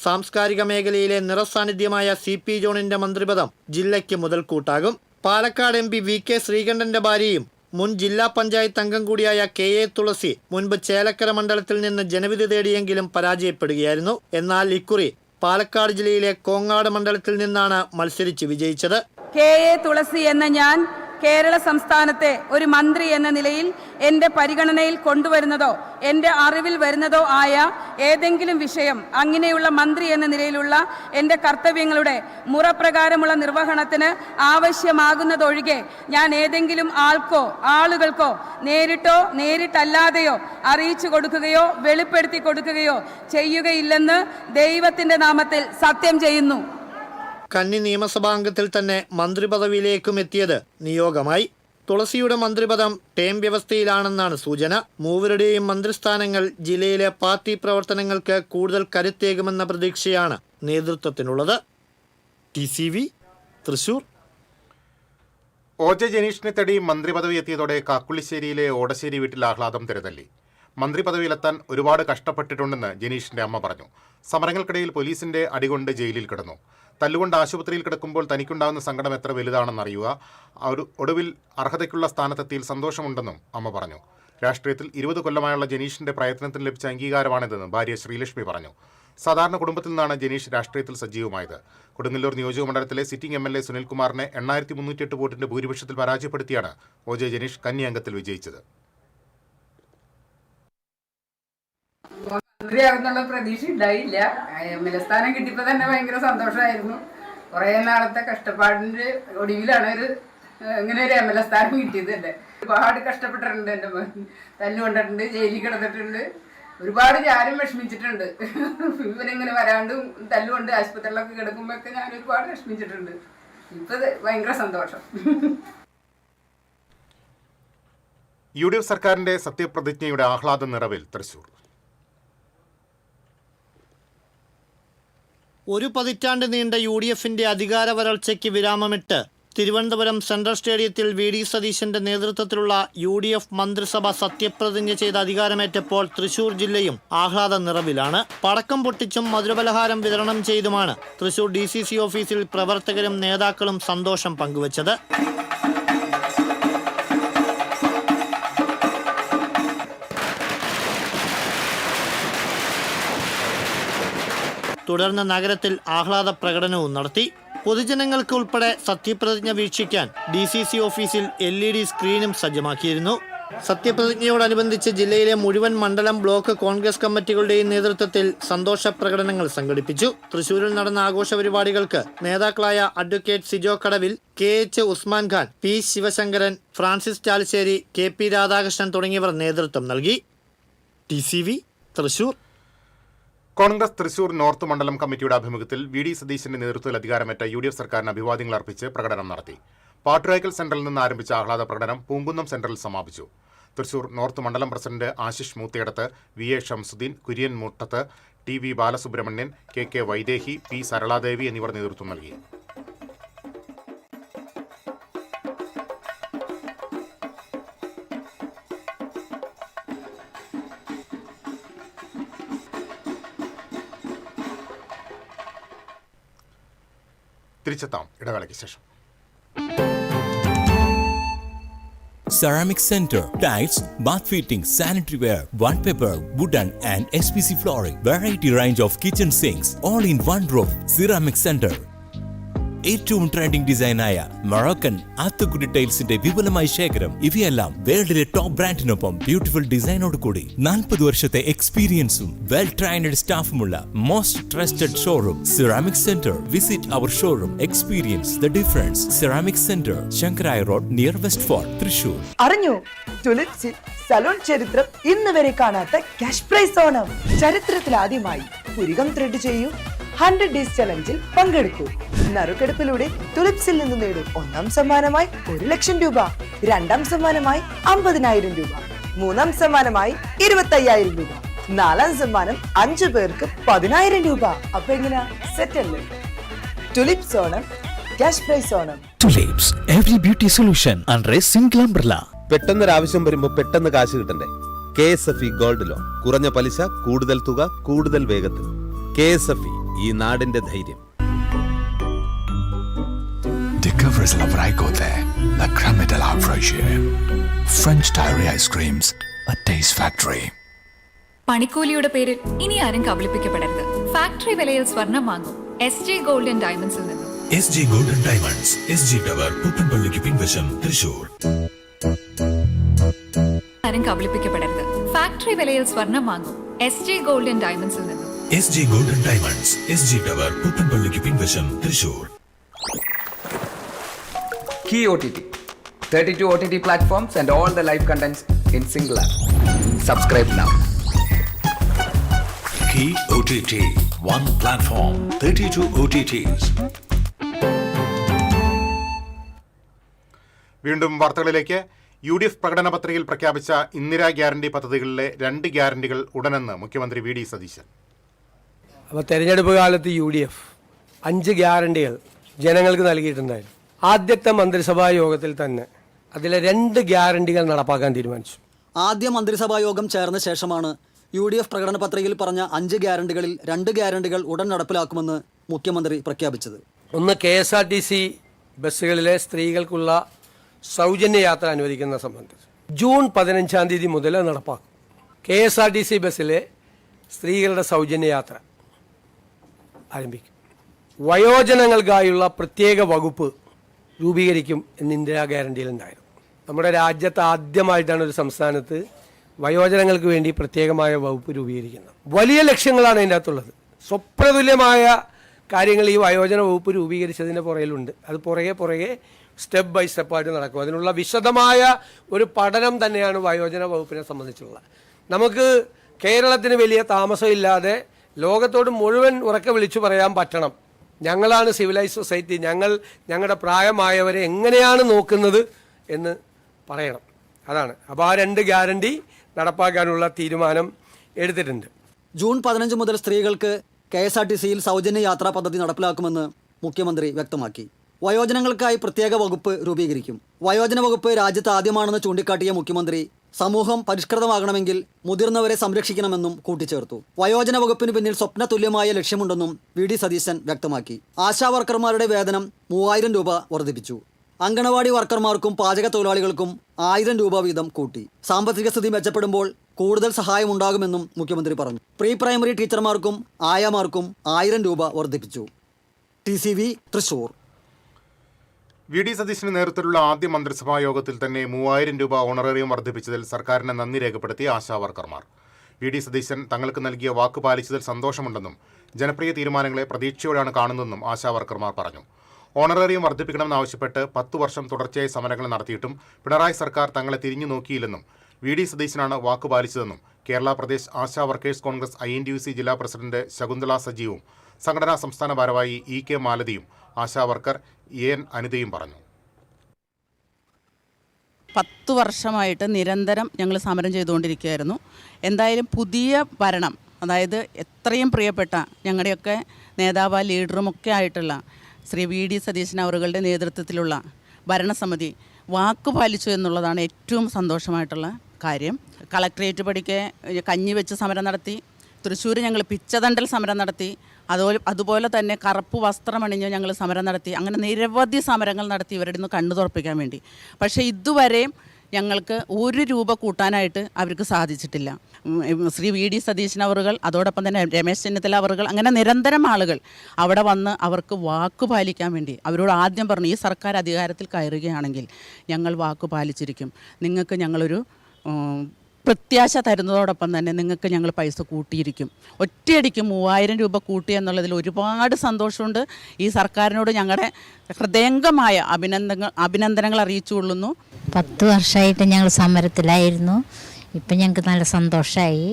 സാംസ്കാരിക മേഖലയിലെ നിറസാന്നിധ്യമായ CP ജോണിന്റെ മന്ത്രിപദം ജില്ലയ്ക്ക് മുതൽക്കൂട്ടാകും. പാലക്കാട് MP VK ശ്രീകണ്ഠന്റെ ഭാര്യയും മുൻ ജില്ലാ പഞ്ചായത്ത് അംഗം കൂടിയായ KA തുളസി മുൻപ് ചേലക്കര മണ്ഡലത്തിൽ നിന്ന് ജനവിധി തേടിയെങ്കിലും പരാജയപ്പെടുകയായിരുന്നു. എന്നാൽ ഇക്കുറി പാലക്കാട് ജില്ലയിലെ കോങ്ങാട് മണ്ഡലത്തിൽ നിന്നാണ് മത്സരിച്ച് വിജയിച്ചത്. KA തുളസി എന്ന ഞാൻ കേരള സംസ്ഥാനത്തെ ഒരു മന്ത്രി എന്ന നിലയിൽ എൻ്റെ പരിഗണനയിൽ കൊണ്ടുവരുന്നതോ എൻ്റെ അറിവിൽ വരുന്നതോ ആയ ഏതെങ്കിലും വിഷയം, അങ്ങനെയുള്ള മന്ത്രി എന്ന നിലയിലുള്ള എൻ്റെ കർത്തവ്യങ്ങളുടെ മുറപ്രകാരമുള്ള നിർവഹണത്തിന് ആവശ്യമാകുന്നതൊഴികെ ഞാൻ ഏതെങ്കിലും ആളുകൾക്കോ നേരിട്ടോ നേരിട്ടല്ലാതെയോ അറിയിച്ചു കൊടുക്കുകയോ വെളിപ്പെടുത്തി കൊടുക്കുകയോ ചെയ്യുകയില്ലെന്ന് ദൈവത്തിൻ്റെ നാമത്തിൽ സത്യം ചെയ്യുന്നു. കന്നി നിയമസഭാംഗത്തിൽ തന്നെ മന്ത്രിപദവിയിലേക്കും എത്തിയത് നിയോഗമായി. തുളസിയുടെ മന്ത്രിപദം ടേം വ്യവസ്ഥയിലാണെന്നാണ് സൂചന. മൂവരുടെയും മന്ത്രിസ്ഥാനങ്ങൾ ജില്ലയിലെ പാർട്ടി പ്രവർത്തനങ്ങൾക്ക് കൂടുതൽ കരുത്തേകുമെന്ന പ്രതീക്ഷയാണ് നേതൃത്വത്തിനുള്ളത്. TCV തൃശൂർ. OJ ജനീഷിനെ തേടി മന്ത്രിപദവി എത്തിയതോടെ കാക്കുളിശ്ശേരിയിലെ ഓടശ്ശേരി വീട്ടിൽ ആഹ്ലാദം തിരതല്ലി. മന്ത്രിപദവിയിലെത്താൻ ഒരുപാട് കഷ്ടപ്പെട്ടിട്ടുണ്ടെന്ന് ജനീഷിന്റെ അമ്മ പറഞ്ഞു. സമരങ്ങൾക്കിടയിൽ പോലീസിന്റെ അടികൊണ്ട് ജയിലിൽ കിടന്നു. തല്ലുകൊണ്ട് ആശുപത്രിയിൽ കിടക്കുമ്പോൾ തനിക്കുണ്ടാകുന്ന സങ്കടം എത്ര വലുതാണെന്നറിയുക. ഒടുവിൽ അർഹതയ്ക്കുള്ള സ്ഥാനത്തെത്തിയിൽ സന്തോഷമുണ്ടെന്നും അമ്മ പറഞ്ഞു. രാഷ്ട്രീയത്തിൽ 20 കൊല്ലമായുള്ള ജനീഷിന്റെ പ്രയത്നത്തിന് ലഭിച്ച അംഗീകാരമാണിതെന്ന് ഭാര്യ ശ്രീലക്ഷ്മി പറഞ്ഞു. സാധാരണ കുടുംബത്തിൽ നിന്നാണ് ജനീഷ് രാഷ്ട്രീയത്തിൽ സജീവമായത്. കൊടുങ്ങല്ലൂർ നിയോജകമണ്ഡലത്തിലെ സിറ്റിംഗ് MLA സുനിൽകുമാറിനെ 8308 വോട്ടിന്റെ ഭൂരിപക്ഷത്തിൽ പരാജയപ്പെടുത്തിയാണ് OJ ജനീഷ് കന്നി അംഗത്തിൽ വിജയിച്ചത്. മന്ത്രിയാകുന്നുള്ള പ്രതീക്ഷ ഉണ്ടായില്ല. MLA സ്ഥാനം കിട്ടിയപ്പോൾ തന്നെ ഭയങ്കര സന്തോഷമായിരുന്നു. കുറേ നാളത്തെ കഷ്ടപ്പാടിൻ്റെ ഒടുവിലാണ് ഇങ്ങനെ ഒരു MLA സ്ഥാനം കിട്ടിയത്. തന്നെ ഒരുപാട് കഷ്ടപ്പെട്ടിട്ടുണ്ട്. എൻ്റെ തല്ലുകൊണ്ടിട്ടുണ്ട്, ജയിലിൽ കിടന്നിട്ടുണ്ട്, ഒരുപാട് ഞാനും വിഷമിച്ചിട്ടുണ്ട്. ഇവനിങ്ങനെ വരാണ്ടും തല്ലുകൊണ്ട് ആശുപത്രിയിലൊക്കെ കിടക്കുമ്പോഴൊക്കെ ഞാൻ ഒരുപാട് വിഷമിച്ചിട്ടുണ്ട്. ഇപ്പം ഭയങ്കര സന്തോഷം. UDF സർക്കാരിന്റെ സത്യപ്രതിജ്ഞയുടെ ആഹ്ലാദ നിറവിൽ തൃശൂർ. ഒരു പതിറ്റാണ്ട് നീണ്ട UDFന്റെ അധികാര വരൾച്ചയ്ക്ക് വിരാമമിട്ട് തിരുവനന്തപുരം സെൻട്രൽ സ്റ്റേഡിയത്തിൽ വി.ഡി. സതീശന്റെ നേതൃത്വത്തിലുള്ള UDF മന്ത്രിസഭ സത്യപ്രതിജ്ഞ ചെയ്ത് അധികാരമേറ്റപ്പോൾ തൃശൂർ ജില്ലയും ആഹ്ലാദ നിറവിലാണ്. പടക്കം പൊട്ടിച്ചും മധുരപലഹാരം വിതരണം ചെയ്തുമാണ് തൃശൂർ DCC ഓഫീസിൽ പ്രവർത്തകരും നേതാക്കളും സന്തോഷം പങ്കുവച്ചത്. തുടർന്ന് നഗരത്തിൽ ആഹ്ലാദ പ്രകടനവും നടത്തി. പൊതുജനങ്ങൾക്ക് ഉൾപ്പെടെ സത്യപ്രതിജ്ഞ വീക്ഷിക്കാൻ DCC ഓഫീസിൽ LED സ്ക്രീനും സജ്ജമാക്കിയിരുന്നു. സത്യപ്രതിജ്ഞയോടനുബന്ധിച്ച് ജില്ലയിലെ മുഴുവൻ മണ്ഡലം ബ്ലോക്ക് കോൺഗ്രസ് കമ്മിറ്റികളുടെയും നേതൃത്വത്തിൽ സന്തോഷ പ്രകടനങ്ങൾ സംഘടിപ്പിച്ചു. തൃശൂരിൽ നടന്ന ആഘോഷ പരിപാടികൾക്ക് നേതാക്കളായ അഡ്വക്കേറ്റ് സിജോ കടവിൽ, KH Usman Khan, P Sivasankaran, Francis Chalissery, KP Radhakrishnan തുടങ്ങിയവർ നേതൃത്വം നൽകി. TCV തൃശൂർ. കോൺഗ്രസ് തൃശൂർ നോർത്ത് മണ്ഡലം കമ്മിറ്റിയുടെ ആഭിമുഖ്യത്തിൽ വി.ഡി. സതീശന്റെ നേതൃത്വത്തിൽ അധികാരമേറ്റ UDF സർക്കാരിന് അഭിവാദ്യങ്ങൾ അർപ്പിച്ച് പ്രകടനം നടത്തി. പാട്ടുരായ്ക്കൽ സെന്ററിൽ നിന്ന് ആരംഭിച്ച ആഹ്ലാദ പ്രകടനം പൂങ്കുന്നം സെന്ററിൽ സമാപിച്ചു. തൃശൂർ നോർത്ത് മണ്ഡലം പ്രസിഡന്റ് ആശിഷ് മൂത്തിയടത്ത്, VA ഷംസുദ്ദീൻ, കുര്യൻ മുട്ടത്ത്, TV Balasubramanian, KK Vaidehi, P Saraladevi എന്നിവർ നേതൃത്വം നൽകി. തിരിച്ചെത്താം ഇടവേളയ്ക്ക് ശേഷം. Ceramic Center, tiles, bath fittings, sanitary ware, wallpaper, wooden and SPC flooring, variety range of kitchen sinks, all in one roof. Ceramic Center. ഏറ്റവും ട്രെൻഡിംഗ് ഡിസൈനായ മൊറോക്കൻ ആത്തുകുടി ടൈൽസിന്റെ വിപുലമായ ശേഖരം. ഇവയെല്ലാം വേൾഡിലെ ടോപ്പ് ബ്രാൻഡിനൊപ്പം ബ്യൂട്ടിഫുൾ ഡിസൈനോട് കൂടി 40 വർഷത്തെ എക്സ്പീരിയൻസും വെൽ ട്രെയിൻഡ് സ്റ്റാഫുമുള്ള most trusted showroom ceramic centre. Visit our showroom, experience the difference. Ceramic centre, Sankaraiya road, near west fort, Thrissur. അറിഞ്ഞു, ടുലിപ്സിൽ സലൂൺ ചരിത്രം ഇന്ന് വരെ കാണാത്ത ക്യാഷ് പ്രൈസ് ഓണം. ചരിത്രത്തിൽ ആദ്യമായി പുരികം ത്രെഡ് ചെയ്യൂ, 100 days ചലഞ്ചിൽ പങ്കെടുക്കൂ. നറുക്കെടുപ്പിലൂടെ തുലിപ്സിൽ നിന്ന് നേടും. 1ാം സമ്മാനമായി 1 ലക്ഷം രൂപ, 2ാം സമ്മാനമായി 50,000 രൂപ, 3ാം സമ്മാനമായി 25,000 രൂപ, 4ാം സമ്മാനം 5 പേർക്ക് 10,000 രൂപ. അപ്പൊ എങ്ങനെയാ, സെറ്റ് അല്ലേ? Tulips Onam, cash prize Onam. Tulips, every beauty solution under a single umbrella. പെട്ടെന്നൊരാവശ്യം വരുമ്പോ പെട്ടെന്ന് കാശ് കിട്ടണ്ടേ? KSFE ഗോൾഡ് ലോൺ, കുറഞ്ഞ പലിശ, കൂടുതൽ തുക, കൂടുതൽ വേഗത്തിൽ. KSFE, ഈ നാടിന്റെ ധൈര്യം. Discover la Vraico there, la crème de la fraîcheur. French Diary Ice Creams, a taste factory. പണിക്കൂലിയുടെ പേരിൽ ഇനി ആരും കബളിപ്പിക്കപ്പെടരുത്. ഫാക്ടറി വിലയിൽ സ്വർണം വാങ്ങും SG ഗോൾഡ് ആൻഡ് ഡയമണ്ട്സിൽ നിന്നും. SG Gold and Diamonds, SG Tower, പുത്തൻപള്ളിക്ക് പിൻവശം, തൃശൂർ. ആരും കബളിപ്പിക്കപ്പെടരുത്. ഫാക്ടറി വിലയിൽ സ്വർണം വാങ്ങും SG ഗോൾഡ് ആൻഡ് ഡയമണ്ട്സിൽ നിന്നും. SG Gold and Diamonds, SG Tower, പുത്തൻപള്ളിക്ക് പിൻവശം, Thrissur. Key OTT, 32 OTT platforms and all the live contents in single app. Subscribe now. Key OTT, one platform, 32 OTTs. വീണ്ടും വാർത്തകളിലേക്ക്. UDF പ്രകടന പത്രികയിൽ പ്രഖ്യാപിച്ച ഇന്ദിരാ ഗ്യാരണ്ടി പദ്ധതികളിലെ 2 ഗ്യാരണ്ടികൾ ഉടനെന്ന് മുഖ്യമന്ത്രി വി.ഡി. സതീശൻ. അപ്പോൾ തെരഞ്ഞെടുപ്പ് കാലത്ത് UDF 5 ഗ്യാരണ്ടികൾ ജനങ്ങൾക്ക് നൽകിയിട്ടുണ്ടായിരുന്നു. ആദ്യത്തെ മന്ത്രിസഭാ യോഗത്തിൽ തന്നെ അതിലെ 2 ഗ്യാരണ്ടികൾ നടപ്പാക്കാൻ തീരുമാനിച്ചു. ആദ്യ മന്ത്രിസഭാ യോഗം ചേർന്ന ശേഷമാണ് UDF പ്രകടന പത്രികയിൽ പറഞ്ഞ 5 ഗ്യാരണ്ടികളിൽ 2 ഗ്യാരണ്ടികൾ ഉടൻ നടപ്പിലാക്കുമെന്ന് മുഖ്യമന്ത്രി പ്രഖ്യാപിച്ചത്. ഒന്ന്, KSRTC ബസ്സുകളിലെ സ്ത്രീകൾക്കുള്ള സൗജന്യ യാത്ര അനുവദിക്കുന്ന സംബന്ധിച്ച് ജൂൺ 15-ാം തീയതി മുതൽ നടപ്പാക്കും. KSRTC ബസ്സിലെ സ്ത്രീകളുടെ സൗജന്യ യാത്ര ആരംഭിക്കും. വയോജനങ്ങൾക്കായുള്ള പ്രത്യേക വകുപ്പ് രൂപീകരിക്കും എന്ന് ഇന്ദിരാ ഗ്യാരണ്ടിയിലുണ്ടായിരുന്നു. നമ്മുടെ രാജ്യത്ത് ആദ്യമായിട്ടാണ് ഒരു സംസ്ഥാനത്ത് വയോജനങ്ങൾക്ക് വേണ്ടി പ്രത്യേകമായ വകുപ്പ് രൂപീകരിക്കുന്നത്. വലിയ ലക്ഷ്യങ്ങളാണ് അതിൻ്റെ അകത്തുള്ളത്. സ്വപ്നതുല്യമായ കാര്യങ്ങൾ ഈ വയോജന വകുപ്പ് രൂപീകരിച്ചതിൻ്റെ പുറകിലുണ്ട്. അത് പുറകെ സ്റ്റെപ്പ് ബൈ സ്റ്റെപ്പായിട്ട് നടക്കും. അതിനുള്ള വിശദമായ ഒരു പഠനം തന്നെയാണ് വയോജന വകുപ്പിനെ സംബന്ധിച്ചുള്ളത്. നമുക്ക് കേരളത്തിന് വലിയ താമസമില്ലാതെ ലോകത്തോട് മുഴുവൻ ഉറക്കെ വിളിച്ചു പറയാൻ പറ്റണം, ഞങ്ങളാണ് സിവിലൈസ് സൊസൈറ്റി, ഞങ്ങളുടെ പ്രായമായവരെ എങ്ങനെയാണ് നോക്കുന്നത് എന്ന് പറയണം. അതാണ്. അപ്പോൾ ആ 2 ഗ്യാരണ്ടി നടപ്പാക്കാനുള്ള തീരുമാനം എടുത്തിട്ടുണ്ട്. ജൂൺ 15 മുതൽ സ്ത്രീകൾക്ക് KSRTCയിൽ സൗജന്യ യാത്രാ പദ്ധതി നടപ്പിലാക്കുമെന്ന് മുഖ്യമന്ത്രി വ്യക്തമാക്കി. വയോജനങ്ങൾക്കായി പ്രത്യേക വകുപ്പ് രൂപീകരിക്കും. വയോജന വകുപ്പ് രാജ്യത്ത് ആദ്യമാണെന്ന് ചൂണ്ടിക്കാട്ടിയ മുഖ്യമന്ത്രി സമൂഹം പരിഷ്കൃതമാകണമെങ്കിൽ മുതിർന്നവരെ സംരക്ഷിക്കണമെന്നും കൂട്ടിച്ചേർത്തു. വയോജന വകുപ്പിന് പിന്നിൽ സ്വപ്ന തുല്യമായ ലക്ഷ്യമുണ്ടെന്നും വി.ഡി. സതീശൻ വ്യക്തമാക്കി. ആശാ വർക്കർമാരുടെ വേതനം 3000 രൂപ വർദ്ധിപ്പിച്ചു. അങ്കണവാടി വർക്കർമാർക്കും പാചക തൊഴിലാളികൾക്കും 1000 രൂപ വീതം കൂട്ടി. സാമ്പത്തിക സ്ഥിതി മെച്ചപ്പെടുമ്പോൾ കൂടുതൽ സഹായമുണ്ടാകുമെന്നും മുഖ്യമന്ത്രി പറഞ്ഞു. പ്രീ പ്രൈമറി ടീച്ചർമാർക്കും ആയാമാർക്കും 1000 രൂപ വർദ്ധിപ്പിച്ചു. TCV തൃശൂർ. വി.ഡി. സതീശന് നേതൃത്വത്തിലുള്ള ആദ്യ മന്ത്രിസഭാ യോഗത്തിൽ തന്നെ 3000 രൂപ ഓണറേറിയം വർദ്ധിപ്പിച്ചതിൽ സർക്കാരിന് നന്ദി രേഖപ്പെടുത്തി ആശാ വർക്കർമാർ. വി.ഡി. സതീശൻ തങ്ങൾക്ക് നൽകിയ വാക്ക് പാലിച്ചതിൽ സന്തോഷമുണ്ടെന്നും ജനപ്രിയ തീരുമാനങ്ങളെ പ്രതീക്ഷയോടെയാണ് കാണുന്നതെന്നും ആശാ വർക്കർമാർ പറഞ്ഞു. ഓണറേറിയം വർദ്ധിപ്പിക്കണമെന്നാവശ്യപ്പെട്ട് 10 വർഷം തുടർച്ചയായി സമരങ്ങൾ നടത്തിയിട്ടും പിണറായി സർക്കാർ തങ്ങളെ തിരിഞ്ഞു നോക്കിയില്ലെന്നും വി.ഡി. സതീശനാണ് വാക്ക് പാലിച്ചതെന്നും കേരള പ്രദേശ് ആശാ വർക്കേഴ്സ് കോൺഗ്രസ് INTUC ജില്ലാ പ്രസിഡന്റ് ശകുന്തള സജീവും സംഘടനാ സംസ്ഥാന ഭാരവാഹി E.K. മാലതിയും ആശാ വർക്കർ AN അനിതയും പറഞ്ഞു. 10 വർഷമായിട്ട് നിരന്തരം ഞങ്ങൾ സമരം ചെയ്തുകൊണ്ടിരിക്കുകയായിരുന്നു. എന്തായാലും പുതിയ ഭരണം, അതായത് എത്രയും പ്രിയപ്പെട്ട ഞങ്ങളുടെയൊക്കെ നേതാവ് ലീഡറുമൊക്കെ ആയിട്ടുള്ള ശ്രീ വി.ഡി. സതീശൻ അവരുടെ നേതൃത്വത്തിലുള്ള ഭരണസമിതി വാക്ക് പാലിച്ചു എന്നുള്ളതാണ് ഏറ്റവും സന്തോഷമായിട്ടുള്ള കാര്യം. കളക്ട്രേറ്റ് പടിക്ക് കഞ്ഞി വെച്ച് സമരം നടത്തി. തൃശ്ശൂർ ഞങ്ങൾ പിച്ചതണ്ടൽ സമരം നടത്തി. അതുപോലെ തന്നെ കറുപ്പ് വസ്ത്രമണിഞ്ഞ് ഞങ്ങൾ സമരം നടത്തി. അങ്ങനെ നിരവധി സമരങ്ങൾ നടത്തി ഇവരുടെ നിന്ന് കണ്ണു തുറപ്പിക്കാൻ വേണ്ടി. പക്ഷേ ഇതുവരെയും ഞങ്ങൾക്ക് 1 രൂപ കൂട്ടാനായിട്ട് അവർക്ക് സാധിച്ചിട്ടില്ല. ശ്രീ വി.ഡി. സതീശൻ അവറുകൾ, അതോടൊപ്പം തന്നെ രമേശ് ചെന്നിത്തല അവറുകൾ, അങ്ങനെ നിരന്തരം ആളുകൾ അവിടെ വന്ന് അവർക്ക് വാക്ക് പാലിക്കാൻ വേണ്ടി അവരോട് ആദ്യം പറഞ്ഞു, ഈ സർക്കാർ അധികാരത്തിൽ കയറുകയാണെങ്കിൽ ഞങ്ങൾ വാക്ക് പാലിച്ചിരിക്കും, നിങ്ങൾക്ക് ഞങ്ങളൊരു പ്രത്യാശ തരുന്നതോടൊപ്പം തന്നെ നിങ്ങൾക്ക് ഞങ്ങൾ പൈസ കൂട്ടിയിരിക്കും. ഒറ്റയടിക്ക് 3000 രൂപ കൂട്ടി എന്നുള്ളതിൽ ഒരുപാട് സന്തോഷമുണ്ട്. ഈ സർക്കാരിനോട് ഞങ്ങളുടെ ഹൃദയംഗമായ അഭിനന്ദനങ്ങൾ അറിയിച്ചുകൊള്ളുന്നു. 10 വർഷമായിട്ട് ഞങ്ങൾ സമരത്തിലായിരുന്നു. ഇപ്പം ഞങ്ങൾക്ക് നല്ല സന്തോഷമായി.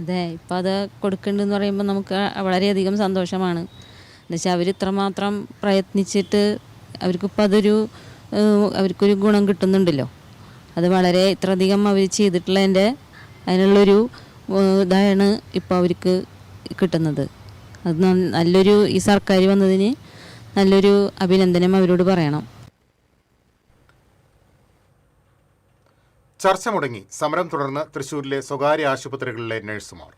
അതെ, ഇപ്പം അത് കൊടുക്കുന്നുണ്ടെന്ന് പറയുമ്പോൾ നമുക്ക് വളരെയധികം സന്തോഷമാണ്. എന്നുവെച്ചാൽ അവർ ഇത്രമാത്രം പ്രയത്നിച്ചിട്ട് അവർക്കിപ്പോൾ അവർക്കൊരു ഗുണം കിട്ടുന്നുണ്ടല്ലോ. അത് വളരെ ഇത്രയധികം അവർ ചെയ്തിട്ടുള്ളതിൻ്റെ അതിനുള്ളൊരു ഇതാണ് ഇപ്പോൾ അവർക്ക് കിട്ടുന്നത്. അത് നല്ലൊരു, ഈ സർക്കാർ വന്നതിന് നല്ലൊരു അഭിനന്ദനം അവരോട് പറയണം. ചർച്ച മുടങ്ങി. സമരം തുടർന്ന് തൃശൂരിലെ സ്വകാര്യ ആശുപത്രികളിലെ നഴ്സുമാർ.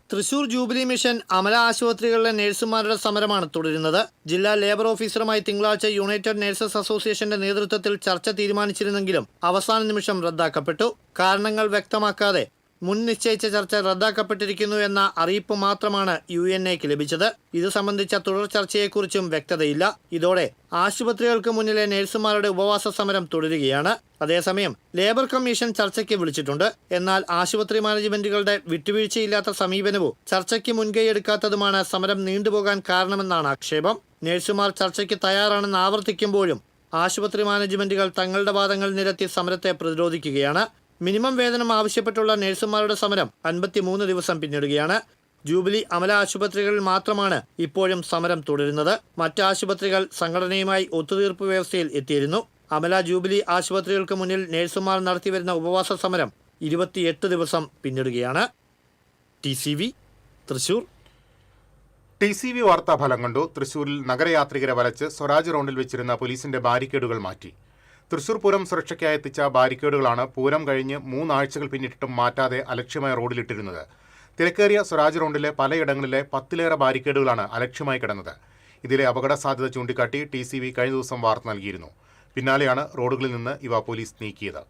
തൃശൂർ ജൂബിലി മിഷൻ അമല ആശുപത്രികളിലെ നഴ്സുമാരുടെ സമരമാണ് തുടരുന്നത്. ജില്ലാ ലേബർ ഓഫീസറുമായി തിങ്കളാഴ്ച യുണൈറ്റഡ് നഴ്സസ് അസോസിയേഷന്റെ നേതൃത്വത്തിൽ ചർച്ച തീരുമാനിച്ചിരുന്നെങ്കിലും അവസാന നിമിഷം റദ്ദാക്കപ്പെട്ടു. കാരണങ്ങൾ വ്യക്തമാക്കാതെ മുൻ നിശ്ചയിച്ച ചർച്ച റദ്ദാക്കപ്പെട്ടിരിക്കുന്നു എന്ന അറിയിപ്പ് മാത്രമാണ് UNAക്ക് ലഭിച്ചത്. ഇത് സംബന്ധിച്ച തുടർ ചർച്ചയെക്കുറിച്ചും വ്യക്തതയില്ല. ഇതോടെ ആശുപത്രികൾക്ക് മുന്നിലെ നഴ്സുമാരുടെ ഉപവാസ സമരം തുടരുകയാണ്. അതേസമയം ലേബർ കമ്മീഷൻ ചർച്ചയ്ക്ക് വിളിച്ചിട്ടുണ്ട്. എന്നാൽ ആശുപത്രി മാനേജ്മെന്റുകളുടെ വിട്ടുവീഴ്ചയില്ലാത്ത സമീപനവും ചർച്ചയ്ക്ക് മുൻകൈയെടുക്കാത്തതുമാണ് സമരം നീണ്ടുപോകാൻ കാരണമെന്നാണ് ആക്ഷേപം. നഴ്സുമാർ ചർച്ചയ്ക്ക് തയ്യാറാണെന്ന് ആവർത്തിക്കുമ്പോഴും ആശുപത്രി മാനേജ്മെന്റുകൾ തങ്ങളുടെ വാദങ്ങൾ നിരത്തി സമരത്തെ പ്രതിരോധിക്കുകയാണ്. മിനിമം വേതനം ആവശ്യപ്പെട്ടുള്ള നഴ്സുമാരുടെ സമരം 53 ദിവസം പിന്നിടുകയാണ്. ജൂബിലി അമല ആശുപത്രികളിൽ മാത്രമാണ് ഇപ്പോഴും സമരം തുടരുന്നത്. മറ്റ് ആശുപത്രികൾ സംഘടനയുമായി ഒത്തുതീർപ്പ് വ്യവസ്ഥയിൽ എത്തിയിരുന്നു. അമല ജൂബിലി ആശുപത്രികൾക്ക് മുന്നിൽ നഴ്സുമാർ നടത്തിവരുന്ന ഉപവാസ സമരം 28 ദിവസം പിന്നിടുകയാണ്. TCV തൃശൂർ. TCV വാർത്താ ഫലം കണ്ടു. തൃശൂരിൽ നഗരയാത്രികരെ വലച്ച് സ്വരാജ് റൗണ്ടിൽ വെച്ചിരുന്ന പോലീസിന്റെ ബാരിക്കേഡുകൾ മാറ്റി. തൃശൂർ പൂരം സുരക്ഷയ്ക്കായി എത്തിച്ച ബാരിക്കേഡുകളാണ് പൂരം കഴിഞ്ഞ് 3 ആഴ്ചകൾ പിന്നിട്ടിട്ടും മാറ്റാതെ അലക്ഷ്യമായി റോഡിലിട്ടിരുന്നത്. തിരക്കേറിയ സ്വരാജ് റൗണ്ടിലെ പലയിടങ്ങളിലെ 10ലേറെ ബാരിക്കേഡുകളാണ് അലക്ഷ്യമായി കിടന്നത്. ഇതിലെ അപകട സാധ്യത ചൂണ്ടിക്കാട്ടി TCV കഴിഞ്ഞ ദിവസം വാർത്ത നൽകിയിരുന്നു. പിന്നാലെയാണ് റോഡുകളിൽ നിന്ന് ഇവ പോലീസ് നീക്കിയത്.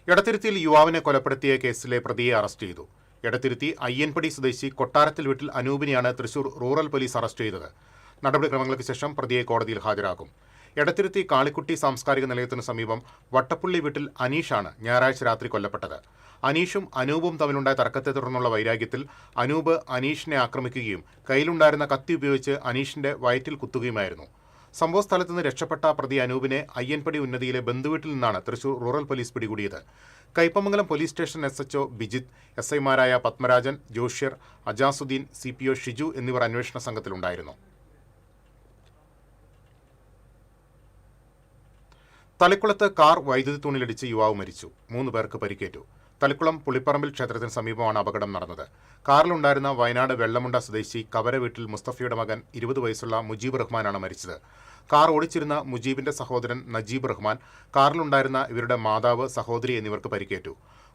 എടത്തിരുത്തിയിൽ യുവാവിനെ കൊലപ്പെടുത്തിയ കേസിലെ പ്രതിയെ അറസ്റ്റ് ചെയ്തു. എടത്തിരുത്തി അയ്യൻപടി സ്വദേശി കൊട്ടാരത്തിൽ വീട്ടിൽ അനൂപിനെയാണ് തൃശൂർ റൂറൽ പോലീസ് അറസ്റ്റ് ചെയ്തത്. നടപടിക്രമങ്ങൾക്ക് ശേഷം പ്രതിയെ കോടതിയിൽ ഹാജരാക്കും. എടത്തിരുത്തി കാളിക്കുട്ടി സാംസ്കാരിക നിലയത്തിനു സമീപം വട്ടപ്പുള്ളി വീട്ടിൽ അനീഷാണ് ഞായറാഴ്ച രാത്രി കൊല്ലപ്പെട്ടത്. അനീഷും അനൂപും തമ്മിലുണ്ടായ തർക്കത്തെ തുടർന്നുള്ള വൈരാഗ്യത്തിൽ അനൂപ് അനീഷിനെ ആക്രമിക്കുകയും കയ്യിലുണ്ടായിരുന്ന കത്തി ഉപയോഗിച്ച് അനീഷിന്റെ വയറ്റിൽ കുത്തുകയുമായിരുന്നു. സംഭവ സ്ഥലത്ത് നിന്ന് രക്ഷപ്പെട്ട പ്രതി അനൂപിനെ അയ്യൻപടി ഉന്നതിയിലെ ബന്ധുവീട്ടിൽ നിന്നാണ് തൃശൂർ റൂറൽ പോലീസ് പിടികൂടിയത്. Kaipamangalam police station SHO Bijith, SIമാരായ പത്മരാജൻ, ജോഷ്യർ, അജാസുദ്ദീൻ, CPO ഷിജു എന്നിവർ അന്വേഷണ സംഘത്തിലുണ്ടായിരുന്നു. തളിക്കുളത്ത് കാർ വൈദ്യുതി തൂണിലിടിച്ച് യുവാവ് മരിച്ചു. 3 പേർക്ക് പരിക്കേറ്റു. തളിക്കുളം പുളിപ്പറമ്പിൽ ക്ഷേത്രത്തിന് സമീപമാണ് അപകടം നടന്നത്. കാറിലുണ്ടായിരുന്ന വയനാട് വെള്ളമുണ്ട സ്വദേശി കവര വീട്ടിൽ മുസ്തഫയുടെ മകൻ 20 വയസ്സുള്ള മുജീബ് റഹ്മാനാണ് മരിച്ചത്. കാർ ഓടിച്ചിരുന്ന മുജീബിന്റെ സഹോദരൻ നജീബ് റഹ്മാൻ, കാറിലുണ്ടായിരുന്ന ഇവരുടെ മാതാവ്, സഹോദരി എന്നിവർക്ക് പരിക്കേറ്റു.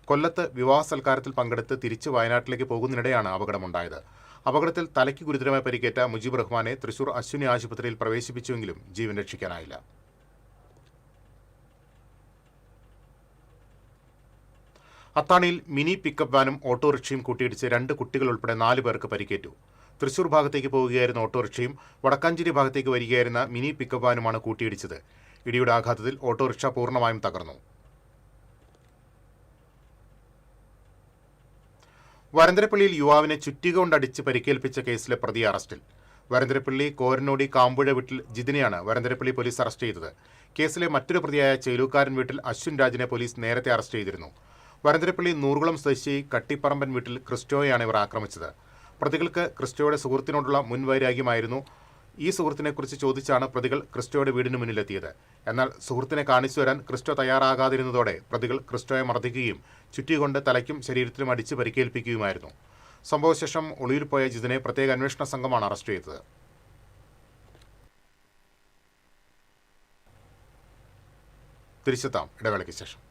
കൊല്ലത്ത് വിവാഹ സൽക്കാരത്തിൽ പങ്കെടുത്ത് തിരിച്ച് വയനാട്ടിലേക്ക് പോകുന്നതിനിടെയാണ് അപകടമുണ്ടായത്. അപകടത്തിൽ തലയ്ക്ക് ഗുരുതരമായി പരിക്കേറ്റ മുജീബ് റഹ്മാനെ തൃശൂർ അശ്വിനി ആശുപത്രിയിൽ പ്രവേശിപ്പിച്ചുവെങ്കിലും ജീവൻ രക്ഷിക്കാനായില്ല. അത്താണിയിൽ മിനി പിക്കപ്പ് വാനും ഓട്ടോറിക്ഷയും കൂട്ടിയിടിച്ച് 2 കുട്ടികൾ ഉൾപ്പെടെ 4 പേർക്ക് പരിക്കേറ്റു. തൃശൂർ ഭാഗത്തേക്ക് പോവുകയായിരുന്ന ഓട്ടോറിക്ഷയും വടക്കാഞ്ചേരി ഭാഗത്തേക്ക് വരികയായിരുന്ന മിനി പിക്കപ്പ് വാനുമാണ് കൂട്ടിയിടിച്ചത്. ഇടിയുടെ ആഘാതത്തിൽ ഓട്ടോറിക്ഷ പൂർണ്ണമായും തകർന്നു. വരന്തരപ്പള്ളിയിൽ യുവാവിനെ ചുറ്റിക കൊണ്ടടിച്ച് പരിക്കേൽപ്പിച്ച കേസിലെ പ്രതി അറസ്റ്റിൽ. വരന്തരപ്പള്ളി കോരനോടി കാമ്പുഴ വീട്ടിൽ ജിതിനെയാണ് വരന്തരപ്പള്ളി പോലീസ് അറസ്റ്റ് ചെയ്തത്. കേസിലെ മറ്റൊരു പ്രതിയായ ചേലൂക്കാരൻ വീട്ടിൽ അശ്വിൻ രാജിനെ പോലീസ് നേരത്തെ അറസ്റ്റ് ചെയ്തിരുന്നു. വരന്തരപ്പള്ളി നൂറുകുളം സ്വദേശി കട്ടിപ്പറമ്പൻ വീട്ടിൽ ക്രിസ്റ്റോയെയാണ് ഇവർ ആക്രമിച്ചത്. പ്രതികൾക്ക് ക്രിസ്റ്റോയുടെ സുഹൃത്തിനോടുള്ള മുൻവൈരാഗ്യമായിരുന്നു. ഈ സുഹൃത്തിനെക്കുറിച്ച് ചോദിച്ചാണ് പ്രതികൾ ക്രിസ്റ്റോയുടെ വീടിന് മുന്നിലെത്തിയത്. എന്നാൽ സുഹൃത്തിനെ കാണിച്ചു വരാൻ ക്രിസ്റ്റോ തയ്യാറാകാതിരുന്നതോടെ പ്രതികൾ ക്രിസ്റ്റോയെ മർദ്ദിക്കുകയും ചുറ്റികൊണ്ട് തലയ്ക്കും ശരീരത്തിലും അടിച്ച് പരിക്കേൽപ്പിക്കുകയുമായിരുന്നു. സംഭവശേഷം ഒളിവിൽ പോയ ജിതിനെ പ്രത്യേക അന്വേഷണ സംഘമാണ് അറസ്റ്റ് ചെയ്തത്. തിരിച്ചെത്താം ഇടവേളയ്ക്ക് ശേഷം.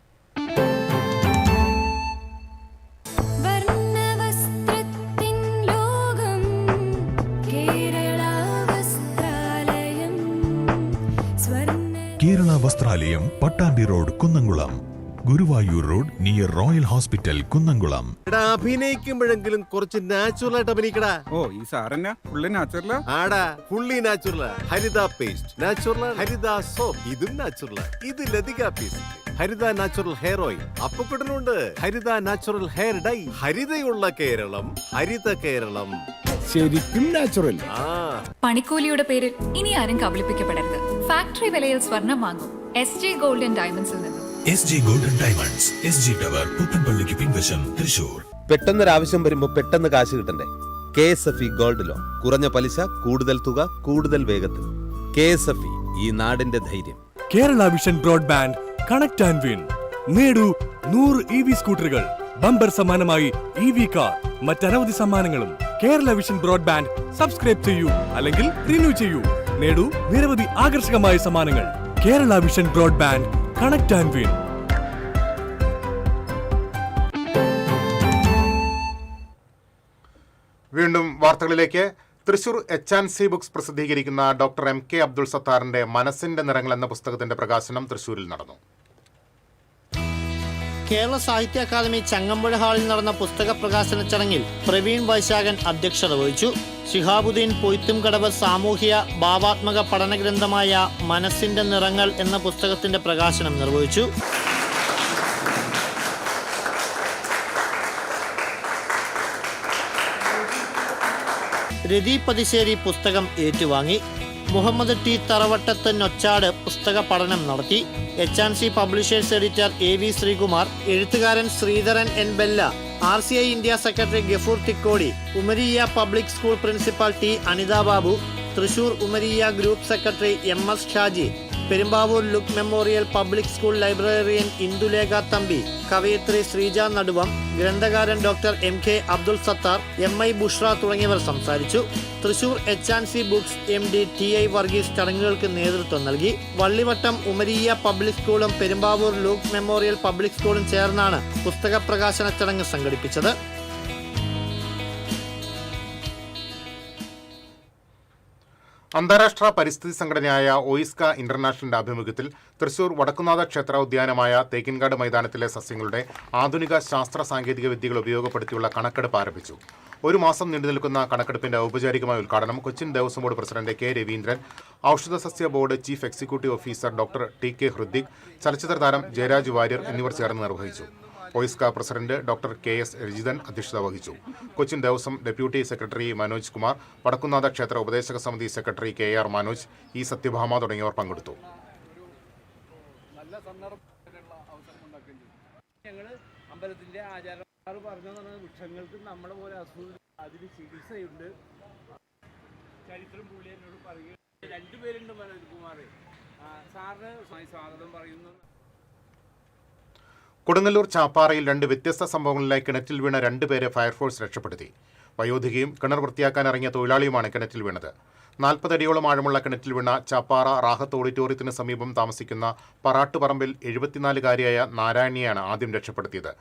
Kerala Vasthralayam, Pattambi road, Kunnamkulam. Guruvayur road near royal hospital, Kunnamkulam. അഭിനയിക്കുമ്പോഴെങ്കിലും കുറച്ച് നാച്ചുറൽ ആയിട്ട് അഭിനയിക്കടാ. ഈ സാറന്നെ ഫുള്ളി നാച്ചുറലാ? ആടാ, ഫുള്ളി നാച്ചുറലാ. Haritha paste natural, Haritha soap ഇതും നാച്ചുറലാ. ഇത് Lathika paste, Haritha natural hair oil, അപ്പക്കുട്ടനുണ്ട് ഹരിത നാച്ചുറൽ ഹെയർ ഡൈ. ഹരിതയുള്ള കേരളം, ഹരിത കേരളം, ശരിക്കും നാച്ചുറൽ. പണിക്കൂലിയുടെ പേരിൽ ഇനി ആരും കബളിപ്പിക്കപ്പെടരുത്. ഫാക്ടറി വിലയിൽ സ്വർണം വാങ്ങും SJ ഗോൾഡൻ ഡയമണ്ട്സിൽ നിന്നും. SJ golden diamonds, SG tower, പുത്തൻപള്ളിക്ക് പിൻവശം, തൃശൂർ. പെട്ടെന്നൊരാവശ്യം വരുമ്പോൾ പെട്ടെന്ന് കാശ് കിട്ടണ്ടേ? KSFE gold loan. കുറഞ്ഞ പലിശ, കൂടുതൽ തുക, കൂടുതൽ വേഗത്തിൽ. KSFE, ഈ നാടിന്റെ ധൈര്യം. Kerala vision broadband, connect and win. നേടൂ 100 EV സ്കൂട്ടറുകൾ, ബമ്പർ സമ്മാനമായി EV കാർ, മറ്റനവധി സമ്മാനങ്ങളും. കേരള വിഷൻ ബ്രോഡ്ബാൻഡ് സബ്സ്ക്രൈബ് ചെയ്യൂ, അല്ലെങ്കിൽ റിന്യൂ ചെയ്യൂ. നേടൂ നിരവധി ആകർഷകമായ സമ്മാനങ്ങൾ. Kerala vision broadband, connect and win. വീണ്ടും വാർത്തകളിലേക്ക്. തൃശൂർ HNC ബുക്സ് പ്രസിദ്ധീകരിക്കുന്ന ഡോക്ടർ MK അബ്ദുൾ സത്താറിന്റെ മനസ്സിന്റെ നിറങ്ങൾ എന്ന പുസ്തകത്തിന്റെ പ്രകാശനം തൃശൂരിൽ നടന്നു. കേരള സാഹിത്യ അക്കാദമി ചങ്ങമ്പുഴ ഹാളിൽ നടന്ന പുസ്തക പ്രകാശന ചടങ്ങിൽ പ്രവീൺ വൈശാഖൻ അധ്യക്ഷത വഹിച്ചു. ശിഹാബുദ്ദീൻ പൊയ്ത്തുംകടവ് സാമൂഹ്യ ഭാവാത്മക പഠന ഗ്രന്ഥമായ മനസ്സിന്റെ നിറങ്ങൾ എന്ന പുസ്തകത്തിന്റെ പ്രകാശനം നിർവഹിച്ചു. രതി പതിശ്ശേരി പുസ്തകം ഏറ്റുവാങ്ങി. മുഹമ്മദ് ടി തറവട്ടത്ത് നൊച്ചാട് പുസ്തക പഠനം നടത്തി. HNC publishers editor AV Sreekumar, എഴുത്തുകാരൻ Sreedharan N Bella, RCI India secretary Gafoor Thikkodi, Umariya public school principal T Anitha Babu, Thrissur Umariya group secretary MS Shaji, Perumbavoor Luke memorial public school librarian Indulekha Thampi, കവയിത്രി ശ്രീജ നടുവം, ഗ്രന്ഥകാരൻ doctor MK Abdul Sattar, MI Bushra തുടങ്ങിയവർ സംസാരിച്ചു. Thrissur HNC books MD TI Varghese ചടങ്ങുകൾക്ക് നേതൃത്വം നൽകി. വള്ളിവട്ടം ഉമരിയ പബ്ലിക് സ്കൂളും പെരുമ്പാവൂർ ലുക്ക് മെമ്മോറിയൽ പബ്ലിക് സ്കൂളും ചേർന്നാണ് പുസ്തക പ്രകാശന ചടങ്ങ് സംഘടിപ്പിച്ചത്. അന്താരാഷ്ട്ര പരിസ്ഥിതി സംഘടനയായ OISCA ഇന്റർനാഷണലിന്റെ ആഭിമുഖ്യത്തിൽ തൃശൂർ വടക്കുന്നാഥ ക്ഷേത്ര ഉദ്യാനമായ തേക്കിൻകാട് മൈതാനത്തിലെ സസ്യങ്ങളുടെ ആധുനിക ശാസ്ത്ര സാങ്കേതിക വിദ്യകൾ ഉപയോഗപ്പെടുത്തിയുള്ള കണക്കെടുപ്പ് ആരംഭിച്ചു. 1 മാസം നീണ്ടുനിൽക്കുന്ന കണക്കെടുപ്പിന്റെ ഔപചാരികമായ ഉദ്ഘാടനം Cochin Devaswom board president K Raveendran, ഔഷധ സസ്യ board chief executive officer doctor TK Hridik, ചലച്ചിത്ര താരം ജയരാജ് വാര്യർ എന്നിവർ ചേർന്ന് നിർവഹിച്ചു. OISCA president doctor KS Rajithan അധ്യക്ഷത വഹിച്ചു. കൊച്ചിൻ ദേവസ്വം ഡെപ്യൂട്ടി സെക്രട്ടറി മനോജ് കുമാർ, വടക്കുന്നാഥ ക്ഷേത്ര ഉപദേശക സമിതി secretary KR Manoj, E Sathyabhama തുടങ്ങിയവർ പങ്കെടുത്തു. അമ്പലത്തിന്റെ ആചാരം പറഞ്ഞു വൃക്ഷങ്ങൾക്ക് നമ്മളെ പോലെ അസുഖം അതിന് ചികിത്സയുണ്ട്. ചരിത്രം പുള്ളി എന്നോട് പറയുക. 2 പേരുണ്ട് മനോജ് കുമാർ സാറിന് സ്വാഗതം പറയുന്നു. കൊടുങ്ങല്ലൂർ ചാപ്പാറയിൽ 2 വ്യത്യസ്ത സംഭവങ്ങളിലായി കിണറ്റിൽ വീണ 2 പേരെ ഫയർഫോഴ്സ് രക്ഷപ്പെടുത്തി. വയോധികയും കിണർ വൃത്തിയാക്കാൻ ഇറങ്ങിയ തൊഴിലാളിയുമാണ് കിണറ്റിൽ വീണത്. 40 അടിയോളം ആഴമുള്ള കിണറ്റിൽ വീണ ചാപ്പാറ റാഹത്ത് ഓഡിറ്റോറിയത്തിന് സമീപം താമസിക്കുന്ന പറാട്ടുപറമ്പിൽ 74-കാരിയായ നാരായണിയാണ് ആദ്യം രക്ഷപ്പെടുത്തിയത്.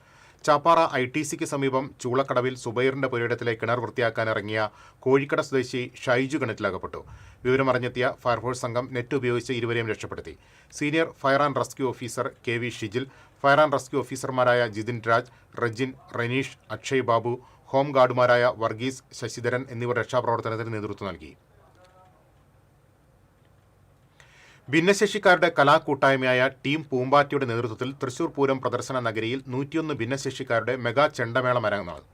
ചാപ്പാറ ITCക്ക് സമീപം ചൂളക്കടവിൽ സുബൈറിന്റെ പുരയിടത്തിലെ കിണർ വൃത്തിയാക്കാൻ ഇറങ്ങിയ കോഴിക്കട സ്വദേശി ഷൈജു കിണറ്റിലകപ്പെട്ടു. വിവരമറിഞ്ഞെത്തിയ ഫയർഫോഴ്സ് സംഘം നെറ്റ് ഉപയോഗിച്ച് ഇരുവരെയും രക്ഷപ്പെടുത്തി. Senior fire and rescue officer KV Shijil, fire and rescue ഓഫീസർമാരായ ജിതിൻ രാജ്, റജിൻ, റനീഷ്, അക്ഷയ് ബാബു, ഹോം ഗാർഡുമാരായ വർഗീസ്, ശശിധരൻ എന്നിവർ രക്ഷാപ്രവർത്തനത്തിന് നേതൃത്വം നൽകി. ഭിന്നശേഷിക്കാരുടെ കലാകൂട്ടായ്മയായ ടീം പൂമ്പാറ്റയുടെ നേതൃത്വത്തിൽ തൃശൂർ പൂരം പ്രദർശന നഗരിയിൽ 101 ഭിന്നശേഷിക്കാരുടെ മെഗാ ചെണ്ടമേളം അരങ്ങേറി.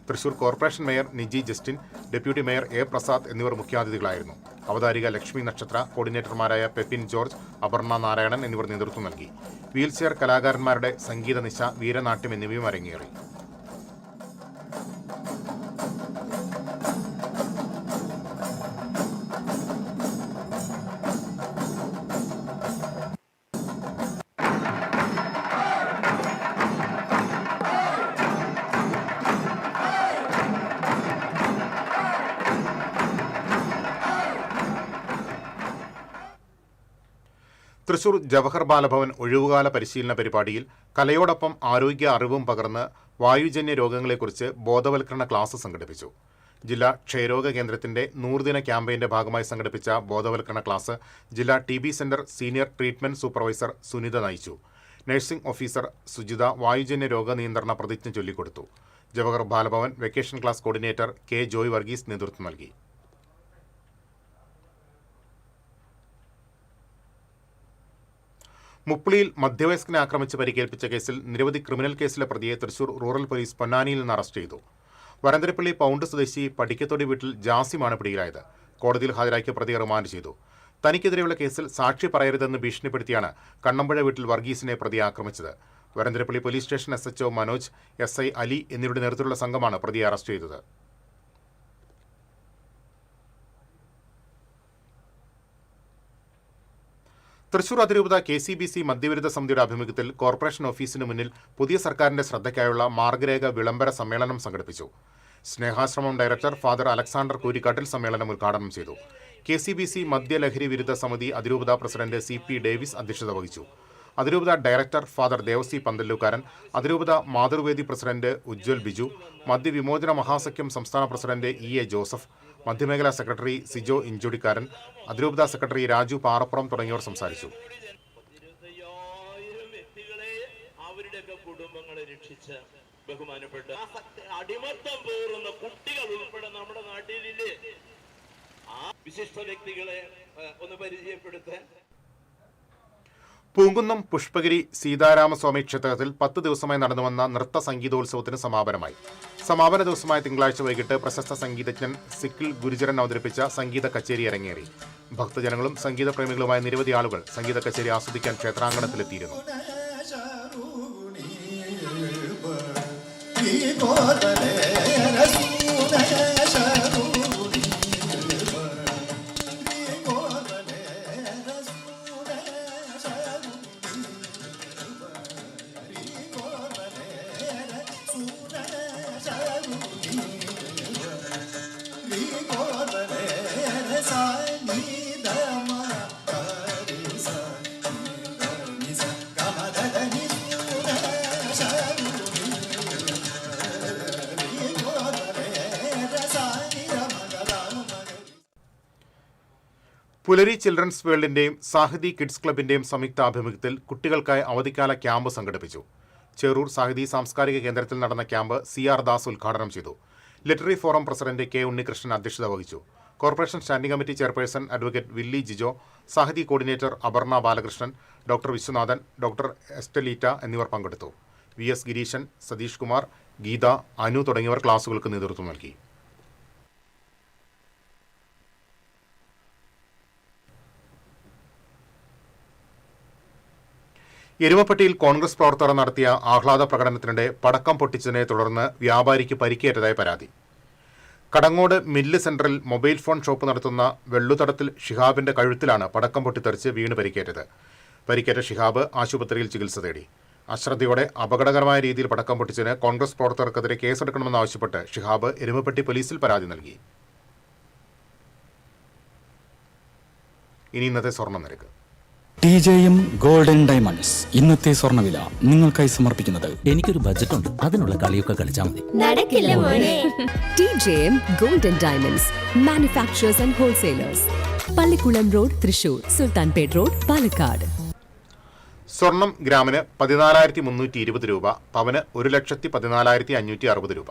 Thrissur corporation mayor Niji Justin, deputy mayor A. Prasad എന്നിവർ മുഖ്യാതിഥികളായിരുന്നു. അവതാരിക ലക്ഷ്മി നക്ഷത്ര, കോർഡിനേറ്റർമാരായ പെപ്പിൻ ജോർജ്, അപർണ നാരായണൻ എന്നിവർ നേതൃത്വം നൽകി. വീൽചെയർ കലാകാരന്മാരുടെ സംഗീത നിശ, വീരനാട്യം എന്നിവയും അരങ്ങേറി. തൃശൂർ ജവഹർ ബാലഭവൻ ഒഴിവുകാല പരിശീലന പരിപാടിയിൽ കലയോടൊപ്പം ആരോഗ്യ അറിവും പകർന്ന് വായുജന്യ രോഗങ്ങളെക്കുറിച്ച് ബോധവൽക്കരണ ക്ലാസ് സംഘടിപ്പിച്ചു. ജില്ലാ ക്ഷയരോഗ കേന്ദ്രത്തിന്റെ 100-ദിന ക്യാമ്പയിന്റെ ഭാഗമായി സംഘടിപ്പിച്ച ബോധവൽക്കരണ ക്ലാസ് ജില്ലാ TB centre senior treatment supervisor Sunitha നയിച്ചു. നഴ്സിംഗ് ഓഫീസർ സുജിത വായുജന്യ രോഗ നിയന്ത്രണ പ്രതിജ്ഞ ചൊല്ലിക്കൊടുത്തു. Jawahar Balabhavan vacation class coordinator K. Joy Varghese നേതൃത്വം നൽകി. മുപ്പിളിയിൽ മധ്യവയസ്കനെ ആക്രമിച്ച് പരിക്കേൽപ്പിച്ച കേസിൽ നിരവധി ക്രിമിനൽ കേസിലെ പ്രതിയെ തൃശൂർ റൂറൽ പോലീസ് പൊന്നാനിയിൽ നിന്ന് അറസ്റ്റ് ചെയ്തു. വരന്തരപ്പള്ളി പൗണ്ട് സ്വദേശി പടിക്കത്തോടി വീട്ടിൽ ജാസിമാണ് പിടിയിലായത്. കോടതിയിൽ ഹാജരാക്കിയ പ്രതിയെ റിമാൻഡ് ചെയ്തു. തനിക്കെതിരെയുള്ള കേസിൽ സാക്ഷി പറയരുതെന്ന് ഭീഷണിപ്പെടുത്തിയാണ് കണ്ണമ്പുഴ വീട്ടിൽ വർഗീസിനെ പ്രതിയെ ആക്രമിച്ചത്. Varantharappilly police station SHO Manoj, SI Ali എന്നിവരുടെ നേതൃത്വത്തിലുള്ള സംഘമാണ് പ്രതിയെ അറസ്റ്റ് ചെയ്തത്. തൃശൂർ അതിരൂപത KCBC മദ്യവിരുദ്ധ സമിതിയുടെ ആഭിമുഖ്യത്തിൽ കോർപ്പറേഷൻ ഓഫീസിന് മുന്നിൽ പുതിയ സർക്കാരിന്റെ ശ്രദ്ധയ്ക്കായുള്ള മാർഗരേഖ വിളംബര സമ്മേളനം സംഘടിപ്പിച്ചു. സ്നേഹാശ്രമം ഡയറക്ടർ ഫാദർ അലക്സാണ്ടർ കൂരിക്കാട്ടിൽ സമ്മേളനം ഉദ്ഘാടനം ചെയ്തു. KCBC മദ്യലഹരി വിരുദ്ധ സമിതി അതിരൂപത പ്രസിഡന്റ് CP ഡേവിസ് അധ്യക്ഷത വഹിച്ചു. അതിരൂപത ഡയറക്ടർ ഫാദർ ദേവസി പന്തല്ലൂക്കാരൻ, അതിരൂപത മാതൃവേദി പ്രസിഡന്റ് ഉജ്ജ്വൽ ബിജു, മദ്യവിമോചന മഹാസഖ്യം സംസ്ഥാന പ്രസിഡന്റ് EA ജോസഫ്, മധ്യമേഖലാ സെക്രട്ടറി സിജോ ഇഞ്ചൊടിക്കാരൻ, അതിരൂപത സെക്രട്ടറി രാജു പാറപ്പുറം തുടങ്ങിയവർ സംസാരിച്ചു. ബഹുമാനപ്പെട്ട അടിമത്തം പോറുന്ന കുട്ടികൾ ഉൾപ്പെടെ നമ്മുടെ നാട്ടിലില്ലേ, ആ വിശിഷ്ട വ്യക്തികളെ ഒന്ന് പരിചയപ്പെടുത്താൻ. പൂങ്കുന്നം പുഷ്പഗിരി സീതാരാമസ്വാമി ക്ഷേത്രത്തിൽ 10 ദിവസമായി നടന്നുവന്ന നൃത്ത സംഗീതോത്സവത്തിന് സമാപനമായി. സമാപന ദിവസമായ തിങ്കളാഴ്ച വൈകിട്ട് പ്രശസ്ത സംഗീതജ്ഞൻ സിക്കിൾ ഗുരുചരൻ അവതരിപ്പിച്ച സംഗീത കച്ചേരി അരങ്ങേറി. ഭക്തജനങ്ങളും സംഗീത പ്രേമികളുമായ നിരവധി ആളുകൾ സംഗീത കച്ചേരി ആസ്വദിക്കാൻ ക്ഷേത്രാങ്കണത്തിലെത്തിയിരുന്നു. പുലരി ചിൽഡ്രൻസ് വേൾഡിന്റെയും സാഹിതി കിഡ്സ് ക്ലബിന്റെയും സംയുക്താഭിമുഖ്യത്തിൽ കുട്ടികൾക്കായി അവധിക്കാല ക്യാമ്പ് സംഘടിപ്പിച്ചു. ചെറൂർ സാഹിതി സാംസ്കാരിക കേന്ദ്രത്തിൽ നടന്ന ക്യാമ്പ് CR ദാസ് ഉദ്ഘാടനം ചെയ്തു. Literary forum president K. Unnikrishnan അധ്യക്ഷത വഹിച്ചു. Corporation standing committee chairperson advocate Willy Jijo, Sahithi coordinator Aparna Balakrishnan, doctor Viswanathan, doctor Estelita എന്നിവർ പങ്കെടുത്തു. VS ഗിരീശൻ, സതീഷ് കുമാർ, ഗീത, അനു തുടങ്ങിയവർ ക്ലാസുകൾക്ക് നേതൃത്വം നൽകി. എരുമപ്പെട്ടിയിൽ കോൺഗ്രസ് പ്രവർത്തകർ നടത്തിയ ആഹ്ലാദ പ്രകടനത്തിനിടെ പടക്കം പൊട്ടിച്ചതിനെ തുടർന്ന് വ്യാപാരിക്ക് പരിക്കേറ്റതായി പരാതി. കടങ്ങോട് മില്ല് സെന്ററിൽ മൊബൈൽ ഫോൺ ഷോപ്പ് നടത്തുന്ന വെള്ളുതടത്തിൽ ഷിഹാബിന്റെ കഴുത്തിലാണ് പടക്കം പൊട്ടിത്തെറിച്ച് വീണ് പരിക്കേറ്റത്. പരിക്കേറ്റ ഷിഹാബ് ആശുപത്രിയിൽ ചികിത്സ തേടി. അശ്രദ്ധയോടെ അപകടകരമായ രീതിയിൽ പടക്കം പൊട്ടിച്ചതിന് കോൺഗ്രസ് പ്രവർത്തകർക്കെതിരെ കേസെടുക്കണമെന്നാവശ്യപ്പെട്ട് ഷിഹാബ് എരുമപ്പെട്ടി പോലീസിൽ പരാതി നൽകി. ഇനി ഇന്നത്തെ സ്വർണ്ണ നിരക്ക്. TJM ഗോൾഡൻ ഡയമണ്ട്സ് ഇന്നത്തെ സ്വർണ്ണവില നിങ്ങൾക്കായി സമർപ്പിക്കുന്നത്. എനിക്കൊരു ബജറ്റ് ഉണ്ട്, അതിനുള്ള കളിയൊക്കെ കളിച്ചാൽ മതി. നടക്കില്ല മോനെ. TJM golden diamonds manufacturers and wholesalers, Pallikulam road, Thrissur, Sultanpet road, Palakkad. സ്വർണം ഗ്രാമിന് 14,320 രൂപ, പവന് 1,14,560 രൂപ.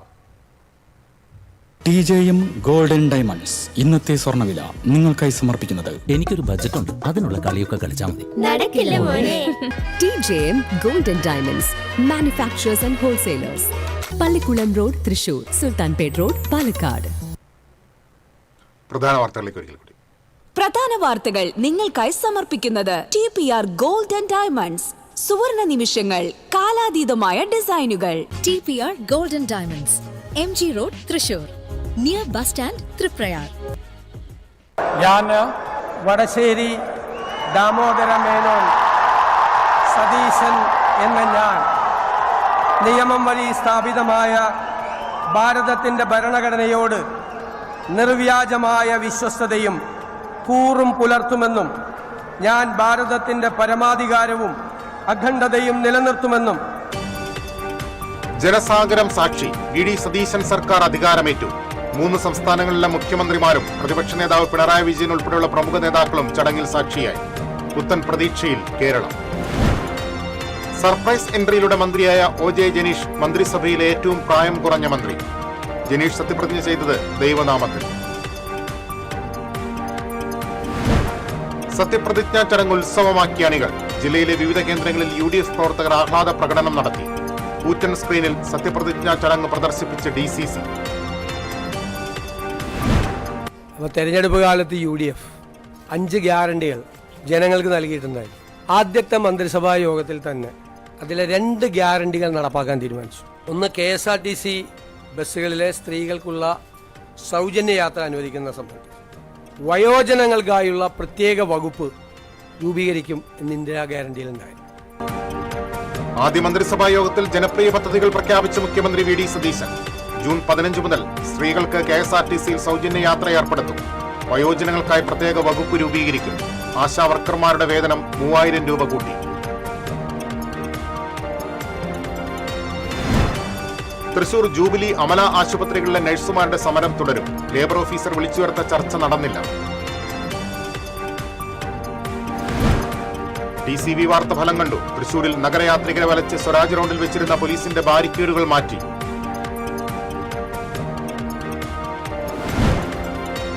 TJM ഗോൾഡൻ ഡയമണ്ട്സ് ഇന്നത്തെ സ്വർണ്ണവില നിങ്ങൾക്കായി സമർപ്പിക്കുന്നത്. എനിക്കൊരു ബജറ്റ് ഉണ്ട്, അതിനുള്ള കളിയൊക്കെ കളിച്ചാൽ മതി. നടക്കില്ല മോനെ. TJM golden diamonds manufacturers and wholesalers, Pallikulam road, Thrissur, Sultanpet road, Palakkad. പ്രധാന വാർത്തകളിലേക്ക് ഒരിക്കൽ കൂടി. പ്രധാന വാർത്തകൾ നിങ്ങൾക്കായി സമർപ്പിക്കുന്നത് TPR ഗോൾഡൻ ഡയമണ്ട്സ്, സുവർണ നിമിഷങ്ങൾ, കാലാതീതമായ ഡിസൈനുകൾ. TPR golden diamonds, MG road, Thrissur, near bus stand, Triprayar. ഞാൻ വടശ്ശേരി ദാമോദര മേനോൻ സതീശൻ എന്ന ഞാൻ നിയമം വഴി സ്ഥാപിതമായ ഭാരതത്തിൻ്റെ ഭരണഘടനയോട് നിർവ്യാജമായ വിശ്വസ്തതയും കൂറും പുലർത്തുമെന്നും ഞാൻ ഭാരതത്തിൻ്റെ പരമാധികാരവും അഖണ്ഡതയും നിലനിർത്തുമെന്നും ജനസാഗരം സാക്ഷി VD സതീശൻ സർക്കാർ അധികാരമേറ്റു. 3 സംസ്ഥാനങ്ങളിലെ മുഖ്യമന്ത്രിമാരും പ്രതിപക്ഷ നേതാവ് പിണറായി വിജയൻ ഉൾപ്പെടെയുള്ള പ്രമുഖ നേതാക്കളും ചടങ്ങിൽ സാക്ഷിയായി. പുത്തൻ പ്രതീക്ഷയിൽ കേരളം. സർപ്രൈസ് എൻട്രിയിലൂടെ മന്ത്രിയായ OJ ജനീഷ് മന്ത്രിസഭയിലെ ഏറ്റവും പ്രായം കുറഞ്ഞ മന്ത്രി. ജനീഷ് സത്യപ്രതിജ്ഞ ചെയ്തത് ദൈവനാമത്തിൽ. സത്യപ്രതിജ്ഞാ ചടങ്ങ് ഉത്സവമാക്കിയ അണികൾ. ജില്ലയിലെ വിവിധ കേന്ദ്രങ്ങളിൽ UDF പ്രവർത്തകർ ആഹ്ലാദ പ്രകടനം നടത്തി. കൂറ്റൻ സ്ക്രീനിൽ സത്യപ്രതിജ്ഞാ ചടങ്ങ് പ്രദർശിപ്പിച്ച DCC. തെരഞ്ഞെടുപ്പ് കാലത്ത് UDF 5 ഗ്യാരണ്ടികൾ ജനങ്ങൾക്ക് നൽകിയിട്ടുണ്ടായിരുന്നു. ആദ്യത്തെ മന്ത്രിസഭാ യോഗത്തിൽ തന്നെ അതിലെ 2 ഗ്യാരണ്ടികൾ നടപ്പാക്കാൻ തീരുമാനിച്ചു. ഒന്ന് KSRTC ബസ്സുകളിലെ സ്ത്രീകൾക്കുള്ള സൗജന്യ യാത്ര അനുവദിക്കുന്ന സംബന്ധിച്ച് വയോജനങ്ങൾക്കായുള്ള പ്രത്യേക വകുപ്പ് രൂപീകരിക്കും എന്ന് ഇന്ദിരാ ഗ്യാരണ്ടിയിലുണ്ടായി. ആദ്യ മന്ത്രിസഭാ യോഗത്തിൽ ജനപ്രിയ പദ്ധതികൾ പ്രഖ്യാപിച്ച മുഖ്യമന്ത്രി VD സതീശൻ. ജൂൺ 15 മുതൽ സ്ത്രീകൾക്ക് KSRTCയിൽ സൗജന്യ യാത്ര ഏർപ്പെടുത്തും. വയോജനങ്ങൾക്കായി പ്രത്യേക വകുപ്പ് രൂപീകരിക്കും. ആശാ വർക്കർമാരുടെ വേതനം 3000 രൂപ കൂട്ടി. തൃശൂർ ജൂബിലി അമല ആശുപത്രികളിലെ നഴ്സുമാരുടെ സമരം തുടരും. ലേബർ ഓഫീസർ വിളിച്ചു ചേർത്ത ചർച്ച നടന്നില്ല. TCV വാർത്ത ഫലം കണ്ടു. തൃശൂരിൽ നഗരയാത്രികരെ വലച്ച് സ്വരാജ് റൗണ്ടിൽ വെച്ചിരുന്ന പോലീസിന്റെ ബാരിക്കേഡുകൾ മാറ്റി.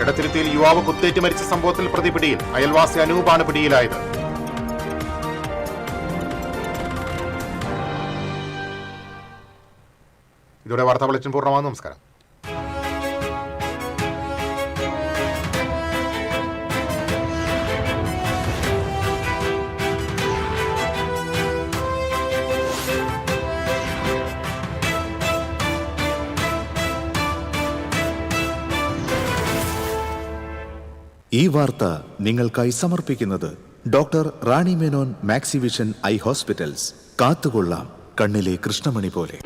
എടത്തിരുത്തിയിൽ യുവാവ് കുത്തേറ്റ് മരിച്ച സംഭവത്തിൽ പ്രതി പിടിയിൽ. അയൽവാസി അനൂപാണ് പിടിയിലായത്. ഇതോടെ വാർത്താ ബുള്ളറ്റിൻ പൂർണ്ണമാകുന്നു. നമസ്കാരം. ഈ വാർത്ത നിങ്ങൾക്കായി സമർപ്പിക്കുന്നത് doctor Rani Menon Maxivision I hospitals. കാത്തുകൊള്ളാം കണ്ണിലെ കൃഷ്ണമണി പോലെ.